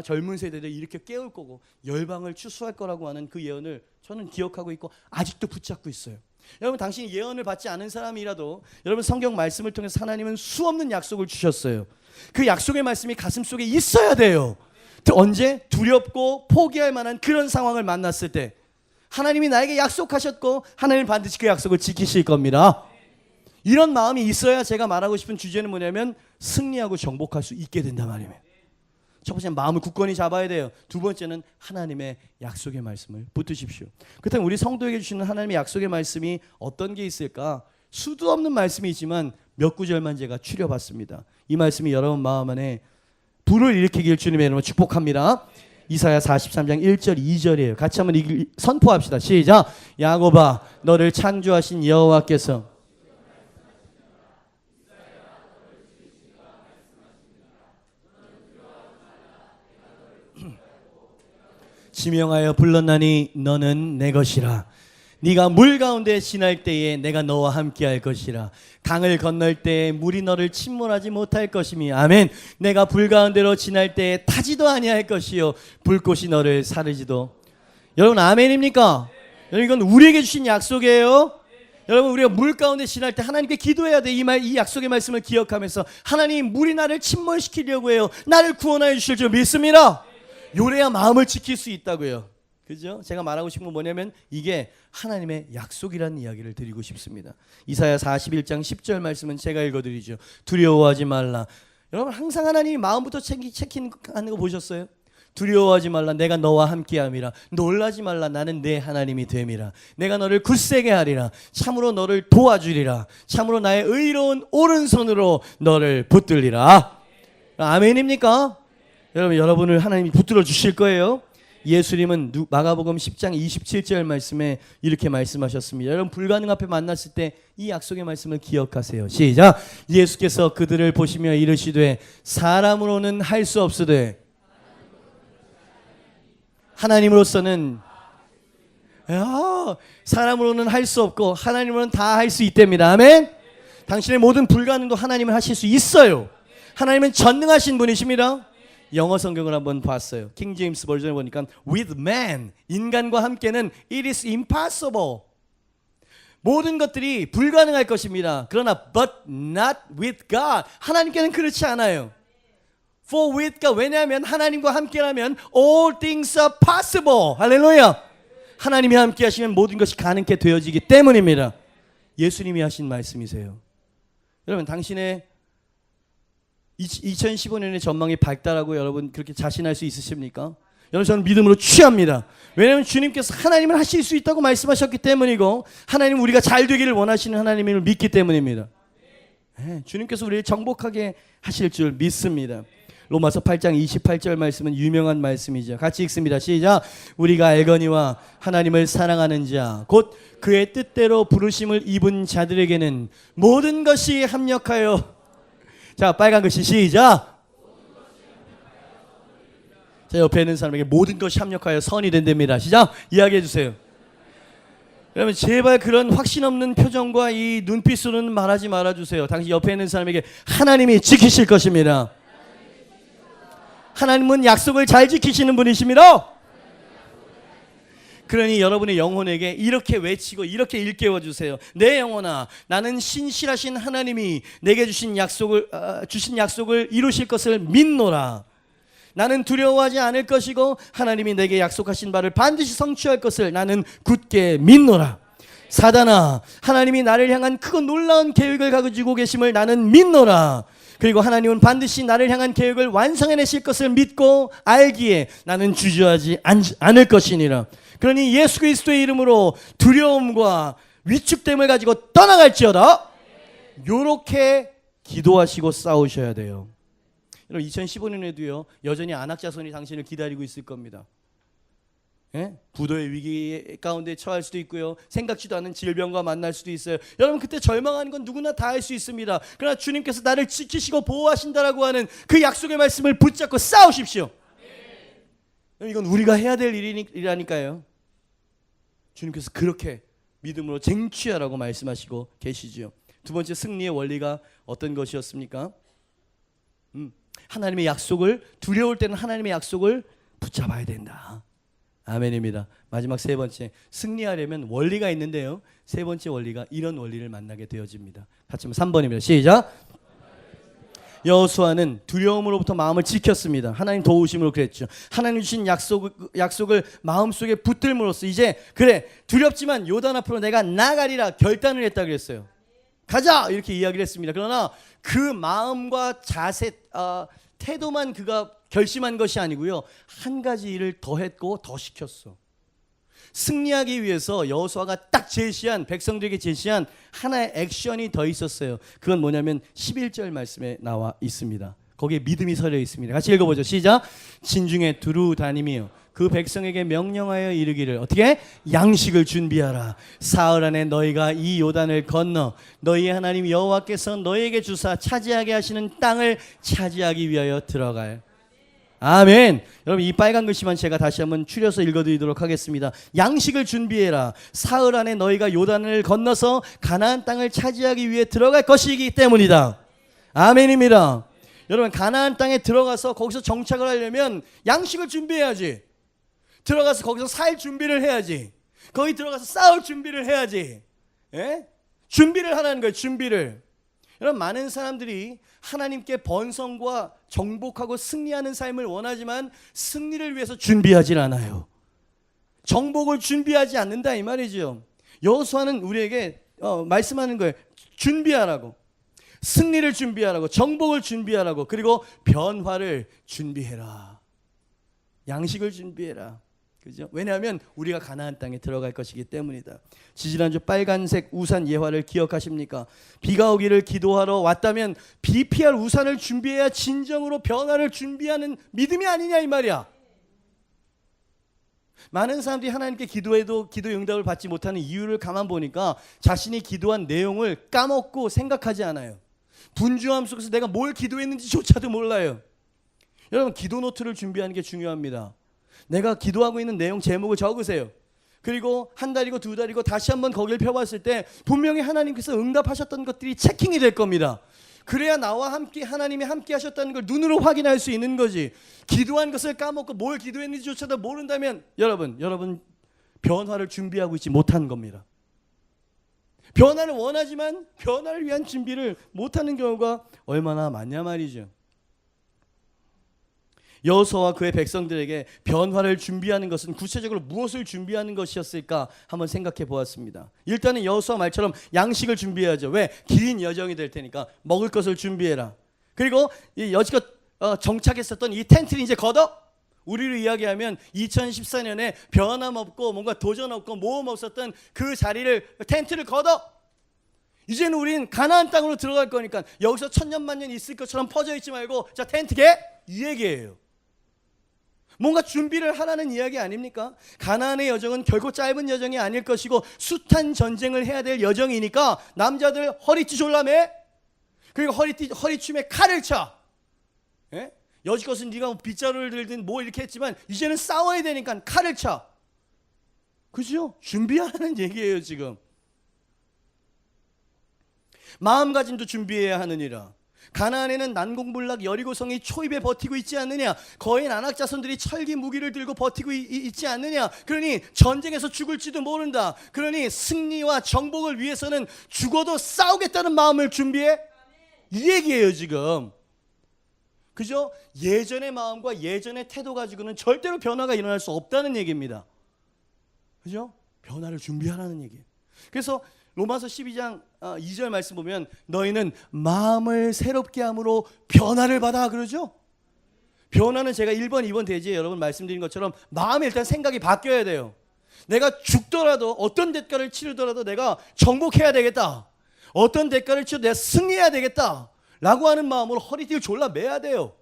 A: 젊은 세대들 이렇게 깨울 거고 열방을 추수할 거라고 하는 그 예언을 저는 기억하고 있고 아직도 붙잡고 있어요. 여러분, 당신이 예언을 받지 않은 사람이라도 여러분, 성경 말씀을 통해서 하나님은 수없는 약속을 주셨어요. 그 약속의 말씀이 가슴속에 있어야 돼요. 언제? 두렵고 포기할 만한 그런 상황을 만났을 때 하나님이 나에게 약속하셨고 하나님은 반드시 그 약속을 지키실 겁니다. 이런 마음이 있어야 제가 말하고 싶은 주제는 뭐냐면 승리하고 정복할 수 있게 된단 말이에요. 첫 번째는 마음을 굳건히 잡아야 돼요. 두 번째는 하나님의 약속의 말씀을 붙드십시오. 그렇다면 우리 성도에게 주시는 하나님의 약속의 말씀이 어떤 게 있을까? 수도 없는 말씀이 있지만 몇 구절만 제가 추려봤습니다. 이 말씀이 여러분 마음 안에 불을 일으키길 주님의 이름으로 축복합니다. 이사야 43장 1절 2절이에요. 같이 한번 선포합시다. 시작. 야곱아, 너를 창조하신 여호와께서 지명하여 불렀나니 너는 내 것이라. 네가 물 가운데 지날 때에 내가 너와 함께할 것이라. 강을 건널 때에 물이 너를 침몰하지 못할 것이니 아멘. 내가 불 가운데로 지날 때에 타지도 아니할 것이요 불꽃이 너를 사르지도. 여러분 아멘입니까? 여러분 이건 우리에게 주신 약속이에요. 여러분 우리가 물 가운데 지날 때 하나님께 기도해야 돼. 이 약속의 말씀을 기억하면서 하나님, 물이 나를 침몰시키려고 해요. 나를 구원하여 주실 줄 믿습니다. 요래야 마음을 지킬 수 있다고요. 그죠? 제가 말하고 싶은 건 뭐냐면 이게 하나님의 약속이라는 이야기를 드리고 싶습니다. 이사야 41장 10절 말씀은 제가 읽어드리죠. 두려워하지 말라. 여러분 항상 하나님이 마음부터 체킹하는 거 보셨어요? 두려워하지 말라. 내가 너와 함께함이라. 놀라지 말라. 나는 내 하나님이 됨이라. 내가 너를 굳세게 하리라. 참으로 너를 도와주리라. 참으로 나의 의로운 오른손으로 너를 붙들리라. 아멘입니까? 여러분을 하나님이 붙들어 주실 거예요. 예수님은 마가복음 10장 27절 말씀에 이렇게 말씀하셨습니다. 여러분 불가능 앞에 만났을 때 이 약속의 말씀을 기억하세요. 시작. 예수께서 그들을 보시며 이르시되 사람으로는 할 수 없으되 하나님으로서는 사람으로는 할 수 없고 하나님으로는 다 할 수 있답니다. 아멘. 당신의 모든 불가능도 하나님은 하실 수 있어요. 하나님은 전능하신 분이십니다. 영어 성경을 한번 봤어요. 킹 제임스 버전을 보니까 with man, 인간과 함께는 it is impossible. 모든 것들이 불가능할 것입니다. 그러나 but not with God. 하나님께는 그렇지 않아요. For with God. 왜냐하면 하나님과 함께라면 all things are possible. 할렐루야. 하나님이 함께 하시면 모든 것이 가능케 되어지기 때문입니다. 예수님이 하신 말씀이세요. 여러분 당신의 2015년의 전망이 밝다라고 여러분 그렇게 자신할 수 있으십니까? 여러분 저는 믿음으로 취합니다. 왜냐하면 주님께서 하나님은 하실 수 있다고 말씀하셨기 때문이고 하나님은 우리가 잘 되기를 원하시는 하나님을 믿기 때문입니다. 네, 주님께서 우리를 정복하게 하실 줄 믿습니다. 로마서 8장 28절 말씀은 유명한 말씀이죠. 같이 읽습니다. 시작. 우리가 알거니와 하나님을 사랑하는 자 곧 그의 뜻대로 부르심을 입은 자들에게는 모든 것이 합력하여. 자, 빨간 글씨 시작. 자, 옆에 있는 사람에게 모든 것이 합력하여 선이 된답니다. 시작. 이야기해 주세요. 여러분 제발 그런 확신 없는 표정과 이 눈빛으로는 말하지 말아주세요. 당신 옆에 있는 사람에게 하나님이 지키실 것입니다. 하나님은 약속을 잘 지키시는 분이십니다. 그러니 여러분의 영혼에게 이렇게 외치고 이렇게 일깨워 주세요. 내 영혼아, 나는 신실하신 하나님이 내게 주신 약속을 이루실 것을 믿노라. 나는 두려워하지 않을 것이고 하나님이 내게 약속하신 바를 반드시 성취할 것을 나는 굳게 믿노라. 사단아, 하나님이 나를 향한 크고 놀라운 계획을 가지고 계심을 나는 믿노라. 그리고 하나님은 반드시 나를 향한 계획을 완성해내실 것을 믿고 알기에 나는 주저하지 않을 것이니라. 그러니 예수 그리스도의 이름으로 두려움과 위축됨을 가지고 떠나갈지어다. 요렇게 기도하시고 싸우셔야 돼요. 여러분 2015년에도요 여전히 안악자손이 당신을 기다리고 있을 겁니다. 부도의 위기 가운데 처할 수도 있고요. 생각지도 않은 질병과 만날 수도 있어요. 여러분 그때 절망하는 건 누구나 다 할 수 있습니다. 그러나 주님께서 나를 지키시고 보호하신다라고 하는 그 약속의 말씀을 붙잡고 싸우십시오. 이건 우리가 해야 될 일이라니까요. 주님께서 그렇게 믿음으로 쟁취하라고 말씀하시고 계시죠. 두 번째 승리의 원리가 어떤 것이었습니까? 하나님의 약속을, 두려울 때는 하나님의 약속을 붙잡아야 된다. 아멘입니다. 마지막 세 번째, 승리하려면 원리가 있는데요. 세 번째 원리가 이런 원리를 만나게 되어집니다. 같이 한번 3번입니다. 시작. 여호수아는 두려움으로부터 마음을 지켰습니다. 하나님 도우심으로 그랬죠. 하나님 주신 약속을 마음속에 붙들므로써 이제 그래 두렵지만 요단 앞으로 내가 나가리라 결단을 했다 그랬어요. 가자 이렇게 이야기를 했습니다. 그러나 그 마음과 자세, 태도만 그가 결심한 것이 아니고요. 한 가지 일을 더 했고 더 시켰어. 승리하기 위해서 여호수아가 딱 제시한, 백성들에게 제시한 하나의 액션이 더 있었어요. 그건 뭐냐면 11절 말씀에 나와 있습니다. 거기에 믿음이 서려 있습니다. 같이 읽어보죠. 시작. 진중에 두루 다니며 그 백성에게 명령하여 이르기를 어떻게? 양식을 준비하라. 사흘 안에 너희가 이 요단을 건너 너희 하나님 여호와께서 너희에게 주사 차지하게 하시는 땅을 차지하기 위하여 들어갈. 아멘. 여러분 이 빨간 글씨만 제가 다시 한번 추려서 읽어드리도록 하겠습니다. 양식을 준비해라. 사흘 안에 너희가 요단을 건너서 가나안 땅을 차지하기 위해 들어갈 것이기 때문이다. 아멘입니다. 여러분 가나안 땅에 들어가서 거기서 정착을 하려면 양식을 준비해야지. 들어가서 거기서 살 준비를 해야지. 거기 들어가서 싸울 준비를 해야지. 준비를 하라는 거예요. 준비를. 여러분 많은 사람들이 하나님께 번성과 정복하고 승리하는 삶을 원하지만 승리를 위해서 준비하진 않아요. 정복을 준비하지 않는다 이 말이죠. 여호수아는 우리에게 말씀하는 거예요. 준비하라고. 승리를 준비하라고. 정복을 준비하라고. 그리고 변화를 준비해라. 양식을 준비해라. 그죠? 왜냐하면 우리가 가나안 땅에 들어갈 것이기 때문이다. 지지난주 빨간색 우산 예화를 기억하십니까? 비가 오기를 기도하러 왔다면 비 피할 우산을 준비해야 진정으로 변화를 준비하는 믿음이 아니냐 이 말이야. 많은 사람들이 하나님께 기도해도 기도 응답을 받지 못하는 이유를 가만 보니까 자신이 기도한 내용을 까먹고 생각하지 않아요. 분주함 속에서 내가 뭘 기도했는지조차도 몰라요. 여러분 기도 노트를 준비하는 게 중요합니다. 내가 기도하고 있는 내용 제목을 적으세요. 그리고 한 달이고 두 달이고 다시 한번 거기를 펴봤을 때 분명히 하나님께서 응답하셨던 것들이 체킹이 될 겁니다. 그래야 나와 함께 하나님이 함께 하셨다는 걸 눈으로 확인할 수 있는 거지. 기도한 것을 까먹고 뭘 기도했는지조차도 모른다면 여러분 변화를 준비하고 있지 못한 겁니다. 변화를 원하지만 변화를 위한 준비를 못하는 경우가 얼마나 많냐 말이죠. 여호수아와 그의 백성들에게 변화를 준비하는 것은 구체적으로 무엇을 준비하는 것이었을까 한번 생각해 보았습니다. 일단은 여호수아 말처럼 양식을 준비해야죠. 왜? 긴 여정이 될 테니까 먹을 것을 준비해라. 그리고 여지껏 정착했었던 이 텐트를 이제 걷어. 우리로 이야기하면 2014년에 변함없고 뭔가 도전 없고 모험 없었던 그 자리를 텐트를 걷어. 이제는 우린 가나안 땅으로 들어갈 거니까 여기서 천년만년 있을 것처럼 퍼져 있지 말고 자 텐트 개 이 얘기예요. 뭔가 준비를 하라는 이야기 아닙니까? 가나안의 여정은 결코 짧은 여정이 아닐 것이고 숱한 전쟁을 해야 될 여정이니까 남자들 허리띠 졸라매. 그리고 허리춤에 칼을 차. 여지껏은 네가 빗자루를 들든 뭐 이렇게 했지만 이제는 싸워야 되니까 칼을 차. 그죠? 준비하라는 얘기예요 지금. 마음가짐도 준비해야 하느니라. 가나안에는 난공불락 여리고성이 초입에 버티고 있지 않느냐. 거인 안악 자손들이 철기 무기를 들고 버티고 있지 않느냐. 그러니 전쟁에서 죽을지도 모른다. 그러니 승리와 정복을 위해서는 죽어도 싸우겠다는 마음을 준비해. 이 얘기예요 지금. 그죠? 예전의 마음과 예전의 태도 가지고는 절대로 변화가 일어날 수 없다는 얘기입니다. 그죠? 변화를 준비하라는 얘기예요. 그래서 로마서 12장 2절 말씀 보면 너희는 마음을 새롭게 함으로 변화를 받아 그러죠? 변화는 제가 1번, 2번 대지에 여러분 말씀드린 것처럼 마음에 일단 생각이 바뀌어야 돼요. 내가 죽더라도 어떤 대가를 치르더라도 내가 정복해야 되겠다. 어떤 대가를 치르도 내가 승리해야 되겠다. 라고 하는 마음으로 허리띠를 졸라 매야 돼요.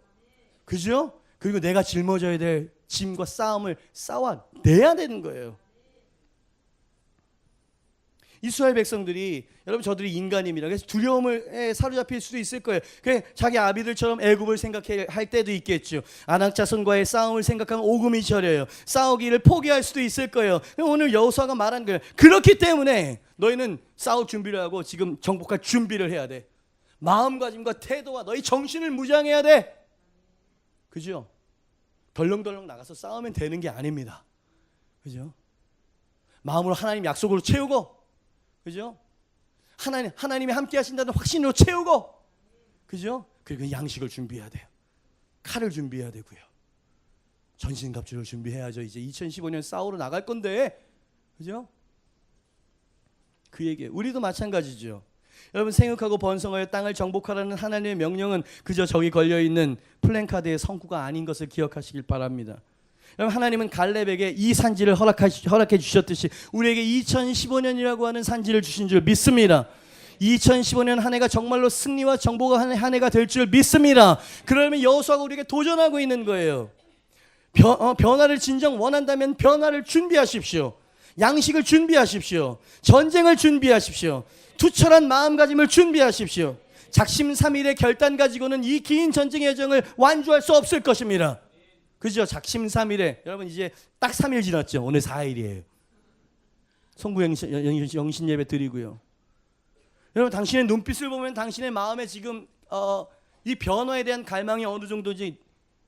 A: 그죠? 그리고 내가 짊어져야 될 짐과 싸움을 싸워내야 되는 거예요. 이스라엘 백성들이, 여러분 저들이 인간입니다. 그래서 두려움에 사로잡힐 수도 있을 거예요. 그래 자기 아비들처럼 애굽을 생각할 때도 있겠죠. 아낙 자손과의 싸움을 생각하면 오금이 저려요. 싸우기를 포기할 수도 있을 거예요. 오늘 여호수아가 말한 거예요. 그렇기 때문에 너희는 싸울 준비를 하고 지금 정복할 준비를 해야 돼. 마음가짐과 태도와 너희 정신을 무장해야 돼. 그죠? 덜렁덜렁 나가서 싸우면 되는 게 아닙니다. 그죠? 마음으로 하나님 약속으로 채우고, 그죠? 하나님이 함께 하신다는 확신으로 채우고, 그죠? 그리고 양식을 준비해야 돼요. 칼을 준비해야 되고요. 전신갑주를 준비해야죠. 이제 2015년 싸우러 나갈 건데, 그죠? 그 얘기예요. 우리도 마찬가지죠. 여러분 생육하고 번성하여 땅을 정복하라는 하나님의 명령은 그저 저기 걸려있는 플랜카드의 성구가 아닌 것을 기억하시길 바랍니다. 여러분 하나님은 갈렙에게 이 산지를 허락해 주셨듯이 우리에게 2015년이라고 하는 산지를 주신 줄 믿습니다. 2015년 한 해가 정말로 승리와 정복의 한 해가 될 줄 믿습니다. 그러면 여호수아가 우리에게 도전하고 있는 거예요. 변화를 진정 원한다면 변화를 준비하십시오. 양식을 준비하십시오. 전쟁을 준비하십시오. 투철한 마음가짐을 준비하십시오. 작심삼일의 결단 가지고는 이 긴 전쟁의 여정을 완주할 수 없을 것입니다. 그죠? 작심삼일에 여러분 이제 딱 3일 지났죠. 오늘 4일이에요. 송구 영신 예배 드리고요. 여러분 당신의 눈빛을 보면 당신의 마음에 지금 이 변화에 대한 갈망이 어느 정도인지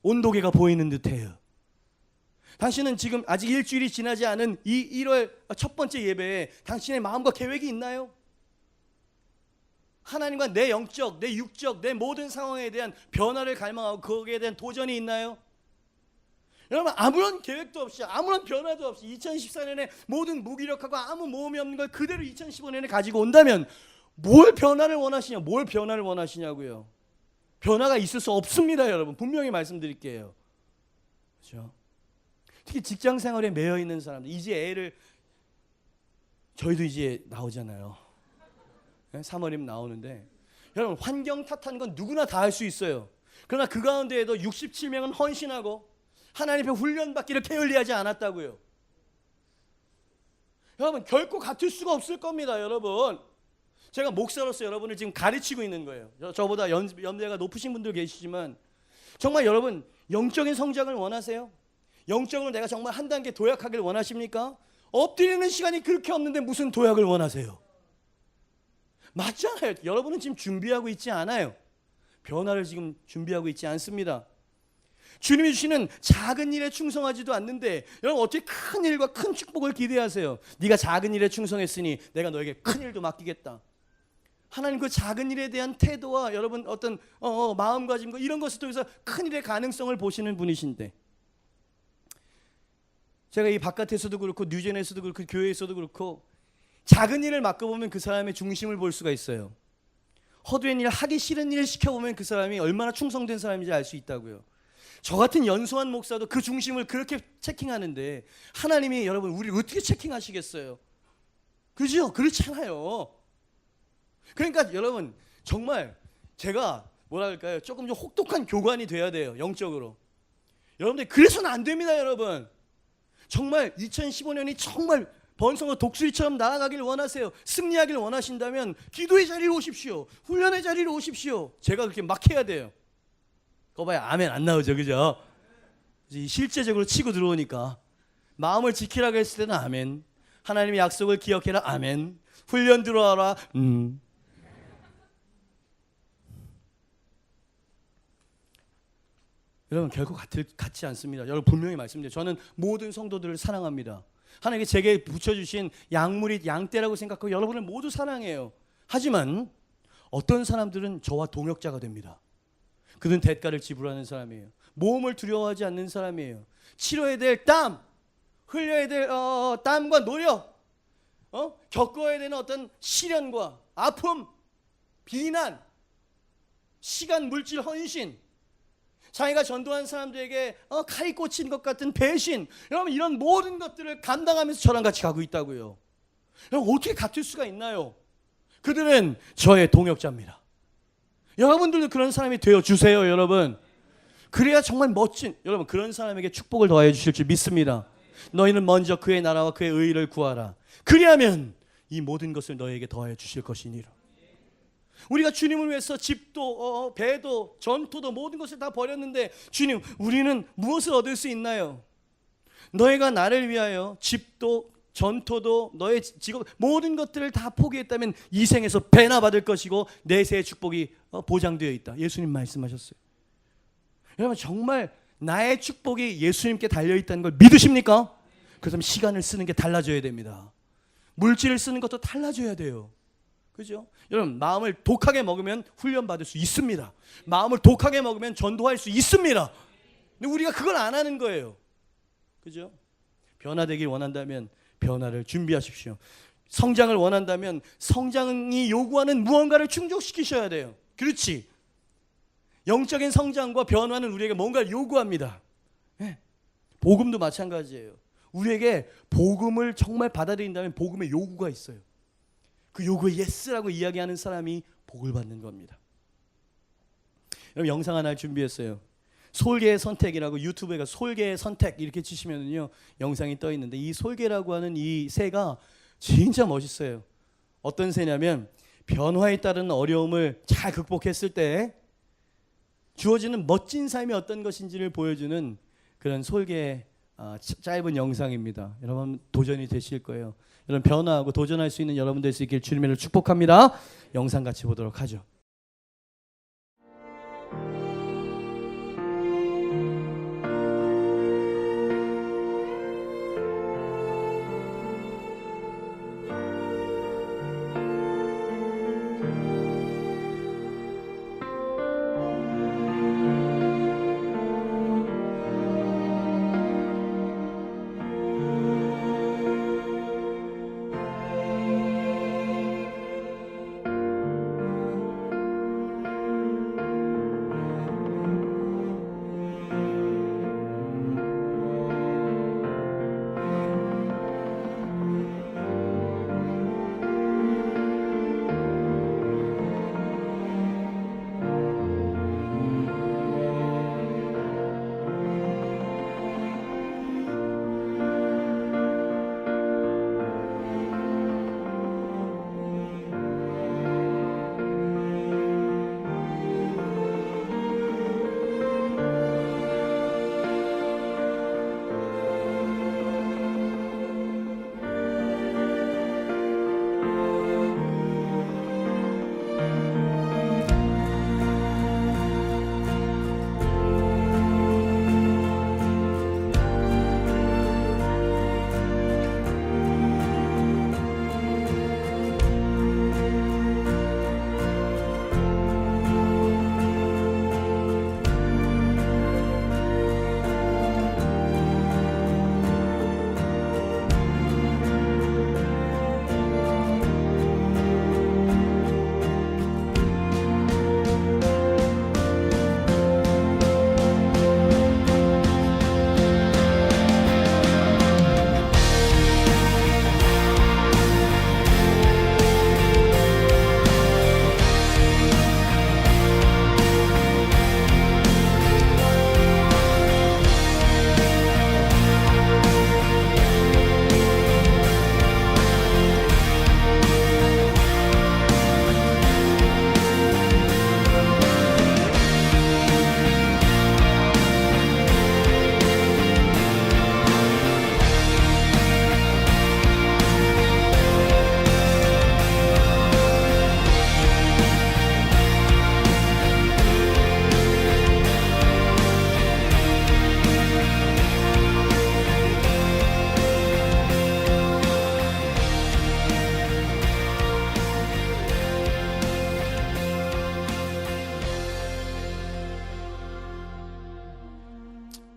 A: 온도계가 보이는 듯해요. 당신은 지금 아직 일주일이 지나지 않은 이 1월 첫 번째 예배에 당신의 마음과 계획이 있나요? 하나님과 내 영적, 내 육적, 내 모든 상황에 대한 변화를 갈망하고 거기에 대한 도전이 있나요? 여러분 아무런 계획도 없이 아무런 변화도 없이 2014년에 모든 무기력하고 아무 모험이 없는 걸 그대로 2015년에 가지고 온다면 뭘 변화를 원하시냐? 뭘 변화를 원하시냐고요. 변화가 있을 수 없습니다. 여러분 분명히 말씀드릴게요. 그렇죠? 특히 직장 생활에 매여 있는 사람들, 이제 애를, 저희도 이제 나오잖아요. 3월이면 나오는데 여러분 환경 탓하는 건 누구나 다 할 수 있어요. 그러나 그 가운데에도 67명은 헌신하고 하나님 앞에 훈련받기를 게을리하지 않았다고요. 여러분 결코 같을 수가 없을 겁니다. 여러분 제가 목사로서 여러분을 지금 가르치고 있는 거예요. 저보다 연배가 높으신 분들 계시지만 정말 여러분 영적인 성장을 원하세요? 영적으로 내가 정말 한 단계 도약하길 원하십니까? 엎드리는 시간이 그렇게 없는데 무슨 도약을 원하세요? 맞잖아요. 여러분은 지금 준비하고 있지 않아요. 변화를 지금 준비하고 있지 않습니다. 주님이 주시는 작은 일에 충성하지도 않는데 여러분 어떻게 큰 일과 큰 축복을 기대하세요? 네가 작은 일에 충성했으니 내가 너에게 큰 일도 맡기겠다. 하나님 그 작은 일에 대한 태도와 여러분 어떤 마음가짐과 이런 것을 통해서 큰 일의 가능성을 보시는 분이신데, 제가 이 바깥에서도 그렇고 뉴젠에서도 그렇고 교회에서도 그렇고 작은 일을 맡겨보면 그 사람의 중심을 볼 수가 있어요. 허드렛 일, 하기 싫은 일을 시켜보면 그 사람이 얼마나 충성된 사람인지 알 수 있다고요. 저 같은 연소한 목사도 그 중심을 그렇게 체킹하는데 하나님이 여러분 우리를 어떻게 체킹하시겠어요? 그죠? 그렇잖아요. 그러니까 여러분 정말 제가 뭐랄까요, 조금 좀 혹독한 교관이 돼야 돼요. 영적으로. 여러분들 그래서는 안 됩니다. 여러분 정말 2015년이 정말 번성과 독수리처럼 나아가길 원하세요. 승리하길 원하신다면 기도의 자리로 오십시오. 훈련의 자리로 오십시오. 제가 그렇게 막 해야 돼요. 그거 봐야 아멘 안 나오죠. 그죠? 실제적으로 치고 들어오니까 마음을 지키라고 했을 때는 아멘, 하나님의 약속을 기억해라 아멘, 훈련 들어와라 여러분 결코 같지 않습니다. 여러분 분명히 말씀드려요. 저는 모든 성도들을 사랑합니다. 하나님께 제게 붙여주신 양물이 양떼라고 생각하고 여러분을 모두 사랑해요. 하지만 어떤 사람들은 저와 동역자가 됩니다. 그들은 대가를 지불하는 사람이에요. 모험을 두려워하지 않는 사람이에요. 치러야 될 땀, 흘려야 될 땀과 노력, 겪어야 되는 어떤 시련과 아픔, 비난, 시간, 물질, 헌신, 자기가 전도한 사람들에게 칼이 꽂힌 것 같은 배신, 여러분 이런 모든 것들을 감당하면서 저랑 같이 가고 있다고요. 여러분 어떻게 같을 수가 있나요? 그들은 저의 동역자입니다. 여러분들도 그런 사람이 되어주세요. 여러분 그래야 정말 멋진, 여러분 그런 사람에게 축복을 더하여 주실 줄 믿습니다. 너희는 먼저 그의 나라와 그의 의를 구하라. 그리하면 이 모든 것을 너희에게 더하여 주실 것이니라. 우리가 주님을 위해서 집도 배도 전토도 모든 것을 다 버렸는데 주님, 우리는 무엇을 얻을 수 있나요? 너희가 나를 위하여 집도 전토도 너의 직업 모든 것들을 다 포기했다면 이 생에서 배나 받을 것이고 내세의 축복이 보장되어 있다. 예수님 말씀하셨어요. 여러분 정말 나의 축복이 예수님께 달려있다는 걸 믿으십니까? 그렇다면 시간을 쓰는 게 달라져야 됩니다. 물질을 쓰는 것도 달라져야 돼요. 그죠? 여러분 마음을 독하게 먹으면 훈련받을 수 있습니다. 마음을 독하게 먹으면 전도할 수 있습니다. 근데 우리가 그걸 안 하는 거예요. 그죠? 변화되길 원한다면 변화를 준비하십시오. 성장을 원한다면 성장이 요구하는 무언가를 충족시키셔야 돼요. 그렇지? 영적인 성장과 변화는 우리에게 뭔가를 요구합니다. 네. 복음도 마찬가지예요. 우리에게 복음을 정말 받아들인다면 복음의 요구가 있어요. 그 요구에 예스라고 이야기하는 사람이 복을 받는 겁니다. 여러분 영상 하나 준비했어요. 솔개의 선택이라고 유튜브에 가서 솔개의 선택 이렇게 치시면요 영상이 떠 있는데 이 솔개라고 하는 이 새가 진짜 멋있어요. 어떤 새냐면 변화에 따른 어려움을 잘 극복했을 때 주어지는 멋진 삶이 어떤 것인지를 보여주는 그런 솔개의 짧은 영상입니다. 여러분 도전이 되실 거예요. 여러분 변화하고 도전할 수 있는 여러분 될 수 있길 주님을 축복합니다. 영상 같이 보도록 하죠.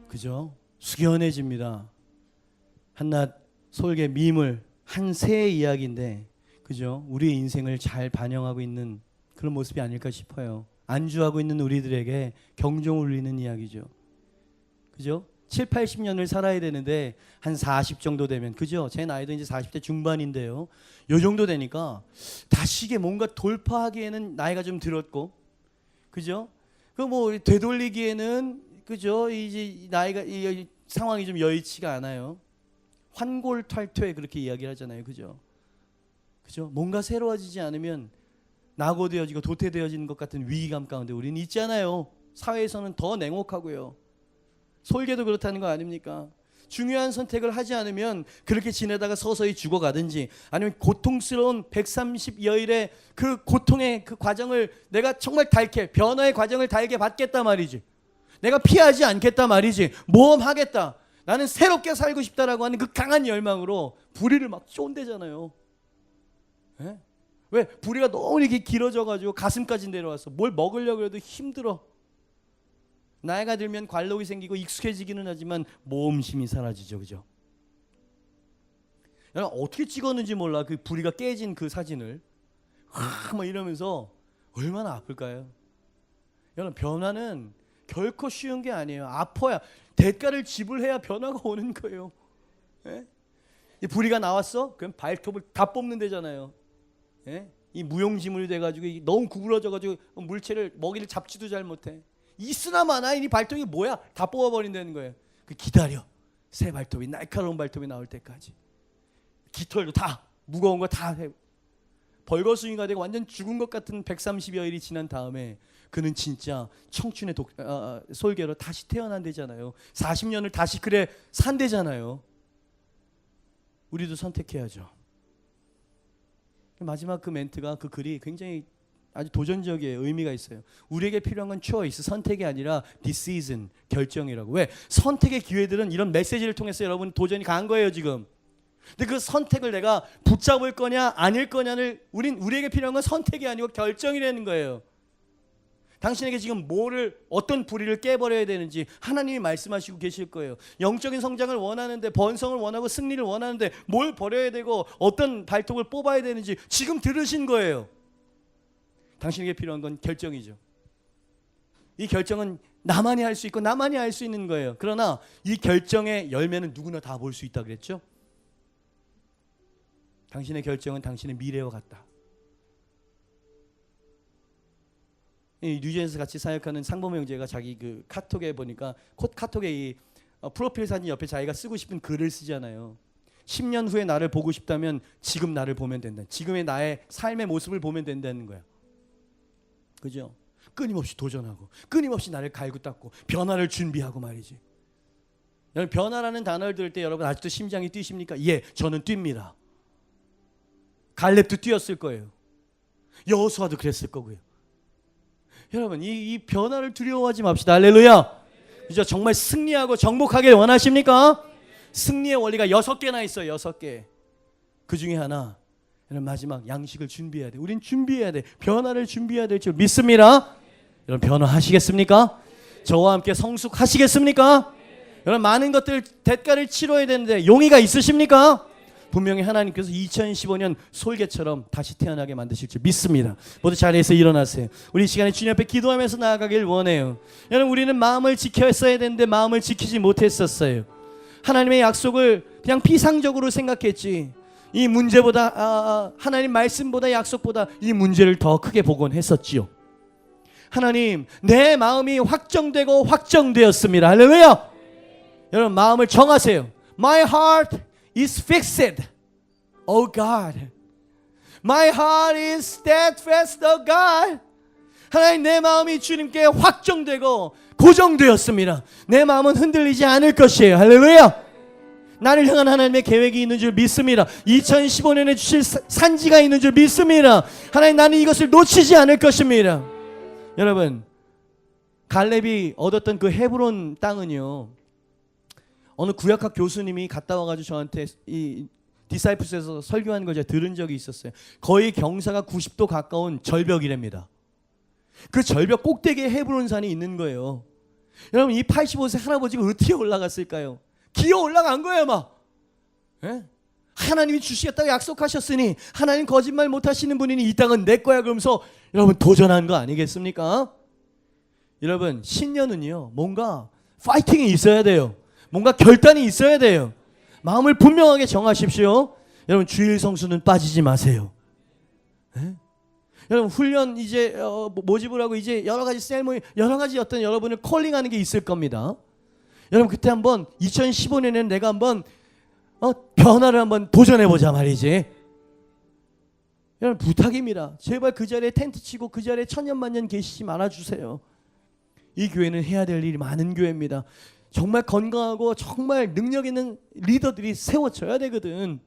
A: 그죠? 숙연해집니다. 한낱 솔개 미물 한 새의 이야기인데 그죠? 우리의 인생을 잘 반영하고 있는 그런 모습이 아닐까 싶어요. 안주하고 있는 우리들에게 경종을 울리는 이야기죠. 그죠? 7, 80년을 살아야 되는데 한 40 정도 되면 그죠? 제 나이도 이제 40대 중반인데요. 요 정도 되니까 다시게 뭔가 돌파하기에는 나이가 좀 들었고 그죠? 그 뭐 되돌리기에는 그죠? 이제 나이가 이 상황이 좀 여의치가 않아요. 환골탈퇴 그렇게 이야기를 하잖아요. 그죠? 그죠? 뭔가 새로워지지 않으면 낙오되어지고 도태되어지는 것 같은 위기감 가운데 우리는 있잖아요. 사회에서는 더 냉혹하고요. 솔개도 그렇다는 거 아닙니까? 중요한 선택을 하지 않으면 그렇게 지내다가 서서히 죽어가든지 아니면 고통스러운 130여일의 그 고통의 그 과정을 내가 정말 달게 변화의 과정을 달게 받겠다 말이지. 내가 피하지 않겠다 말이지. 모험하겠다. 나는 새롭게 살고 싶다라고 하는 그 강한 열망으로 부리를 막 쫀대잖아요. 예? 왜? 부리가 너무 이렇게 길어져가지고 가슴까지 내려와서 뭘 먹으려고 해도 힘들어. 나이가 들면 관록이 생기고 익숙해지기는 하지만 모험심이 사라지죠. 그죠? 여러분 어떻게 찍었는지 몰라. 그 부리가 깨진 그 사진을 막 이러면서 얼마나 아플까요? 여러분 변화는 결코 쉬운 게 아니에요. 아파야 대가를 지불해야 변화가 오는 거예요. 예? 이 부리가 나왔어? 그럼 발톱을 다 뽑는 데잖아요. 예? 이 무용지물이 돼가지고 너무 구부러져가지고 물체를 먹이를 잡지도 잘 못해. 있으나 마나 이 발톱이 뭐야? 다 뽑아버린다는 거예요. 그 기다려. 새 발톱이 날카로운 발톱이 나올 때까지. 깃털도 다 무거운 거 다 벌거숭이가 되고 완전 죽은 것 같은 130여일이 지난 다음에 그는 진짜 청춘의 솔개로 다시 태어난대잖아요. 40년을 다시 그래 산대잖아요. 우리도 선택해야죠. 마지막 그 멘트가 그 글이 굉장히 아주 도전적이에요. 의미가 있어요. 우리에게 필요한 건 choice, 선택이 아니라 decision, 결정이라고. 왜? 선택의 기회들은 이런 메시지를 통해서 여러분 도전이 간 거예요 지금. 근데 그 선택을 내가 붙잡을 거냐 아닐 거냐를 우리에게 필요한 건 선택이 아니고 결정이라는 거예요. 당신에게 지금 어떤 부리를 깨버려야 되는지 하나님이 말씀하시고 계실 거예요. 영적인 성장을 원하는데 번성을 원하고 승리를 원하는데 뭘 버려야 되고 어떤 발톱을 뽑아야 되는지 지금 들으신 거예요. 당신에게 필요한 건 결정이죠. 이 결정은 나만이 할 수 있고 나만이 할 수 있는 거예요. 그러나 이 결정의 열매는 누구나 다 볼 수 있다 그랬죠. 당신의 결정은 당신의 미래와 같다. 이 뉴저지에서 같이 사역하는 상범 형제가 자기 그 카톡에 보니까 카톡에 이 프로필 사진 옆에 자기가 쓰고 싶은 글을 쓰잖아요. 10년 후에 나를 보고 싶다면 지금 나를 보면 된다. 지금의 나의 삶의 모습을 보면 된다는 거야. 그죠? 끊임없이 도전하고 끊임없이 나를 갈고 닦고 변화를 준비하고 말이지. 여러분 변화라는 단어를 들을 때 여러분 아직도 심장이 뛰십니까? 예, 저는 뜁니다. 갈렙도 뛰었을 거예요. 여호수아도 그랬을 거고요. 여러분 이 변화를 두려워하지 맙시다. 할렐루야. 이제 정말 승리하고 정복하길 원하십니까? 승리의 원리가 6개나 있어요. 6개. 그 중에 하나 여러분 마지막 양식을 준비해야 돼. 우린 준비해야 돼. 변화를 준비해야 될 줄 믿습니다. 여러분 변화하시겠습니까? 저와 함께 성숙하시겠습니까? 여러분 많은 것들 대가를 치러야 되는데 용의가 있으십니까? 분명히 하나님께서 2015년 솔개처럼 다시 태어나게 만드실 줄 믿습니다. 모두 자리에서 일어나세요. 우리 시간에 주님 앞에 기도하면서 나아가길 원해요. 여러분 우리는 마음을 지켰어야 되는데 마음을 지키지 못했었어요. 하나님의 약속을 그냥 피상적으로 생각했지. 이 문제보다 하나님 말씀보다 약속보다 이 문제를 더 크게 보곤 했었지요. 하나님 내 마음이 확정되고 확정되었습니다. 할렐루야. 여러분 마음을 정하세요. My heart is fixed, oh God. My heart is steadfast, oh God. 하나님 내 마음이 주님께 확정되고 고정되었습니다. 내 마음은 흔들리지 않을 것이에요. 할렐루야. 나를 향한 하나님의 계획이 있는 줄 믿습니다. 2015년에 주실 산지가 있는 줄 믿습니다. 하나님 나는 이것을 놓치지 않을 것입니다. 여러분 갈렙이 얻었던 그 헤브론 땅은요 어느 구약학 교수님이 갔다 와가지고 저한테 이 디사이플스에서 설교하는 걸 제가 들은 적이 있었어요. 거의 경사가 90도 가까운 절벽이랍니다. 그 절벽 꼭대기에 헤브론산이 있는 거예요. 여러분 이 85세 할아버지가 어떻게 올라갔을까요? 기어 올라간 거예요 막. 예? 하나님이 주시겠다고 약속하셨으니 하나님 거짓말 못하시는 분이니 이 땅은 내 거야 그러면서 여러분 도전한 거 아니겠습니까? 여러분 신년은요 뭔가 파이팅이 있어야 돼요. 뭔가 결단이 있어야 돼요. 마음을 분명하게 정하십시오. 여러분 주일 성수는 빠지지 마세요. 네? 여러분 훈련 이제 모집을 하고 이제 여러 가지 셀모니 여러 가지 어떤 여러분을 콜링하는 게 있을 겁니다. 여러분 그때 한번 2015년에는 내가 한번 변화를 한번 도전해보자 말이지. 여러분 부탁입니다. 제발 그 자리에 텐트 치고 그 자리에 천년만년 계시지 말아주세요. 이 교회는 해야 될 일이 많은 교회입니다. 정말 건강하고 정말 능력 있는 리더들이 세워져야 되거든.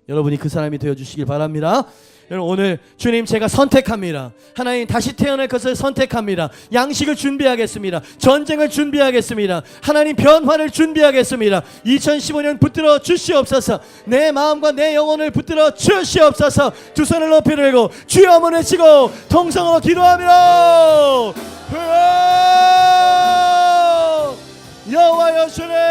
A: 여러분이 그 사람이 되어주시길 바랍니다. 여러분 오늘 주님 제가 선택합니다. 하나님 다시 태어날 것을 선택합니다. 양식을 준비하겠습니다. 전쟁을 준비하겠습니다. 하나님 변화를 준비하겠습니다. 2015년 붙들어 주시옵소서. 내 마음과 내 영혼을 붙들어 주시옵소서. 두 손을 높이 들고 주여 한번 외치고 통성으로 기도합니다. 여호와여 주님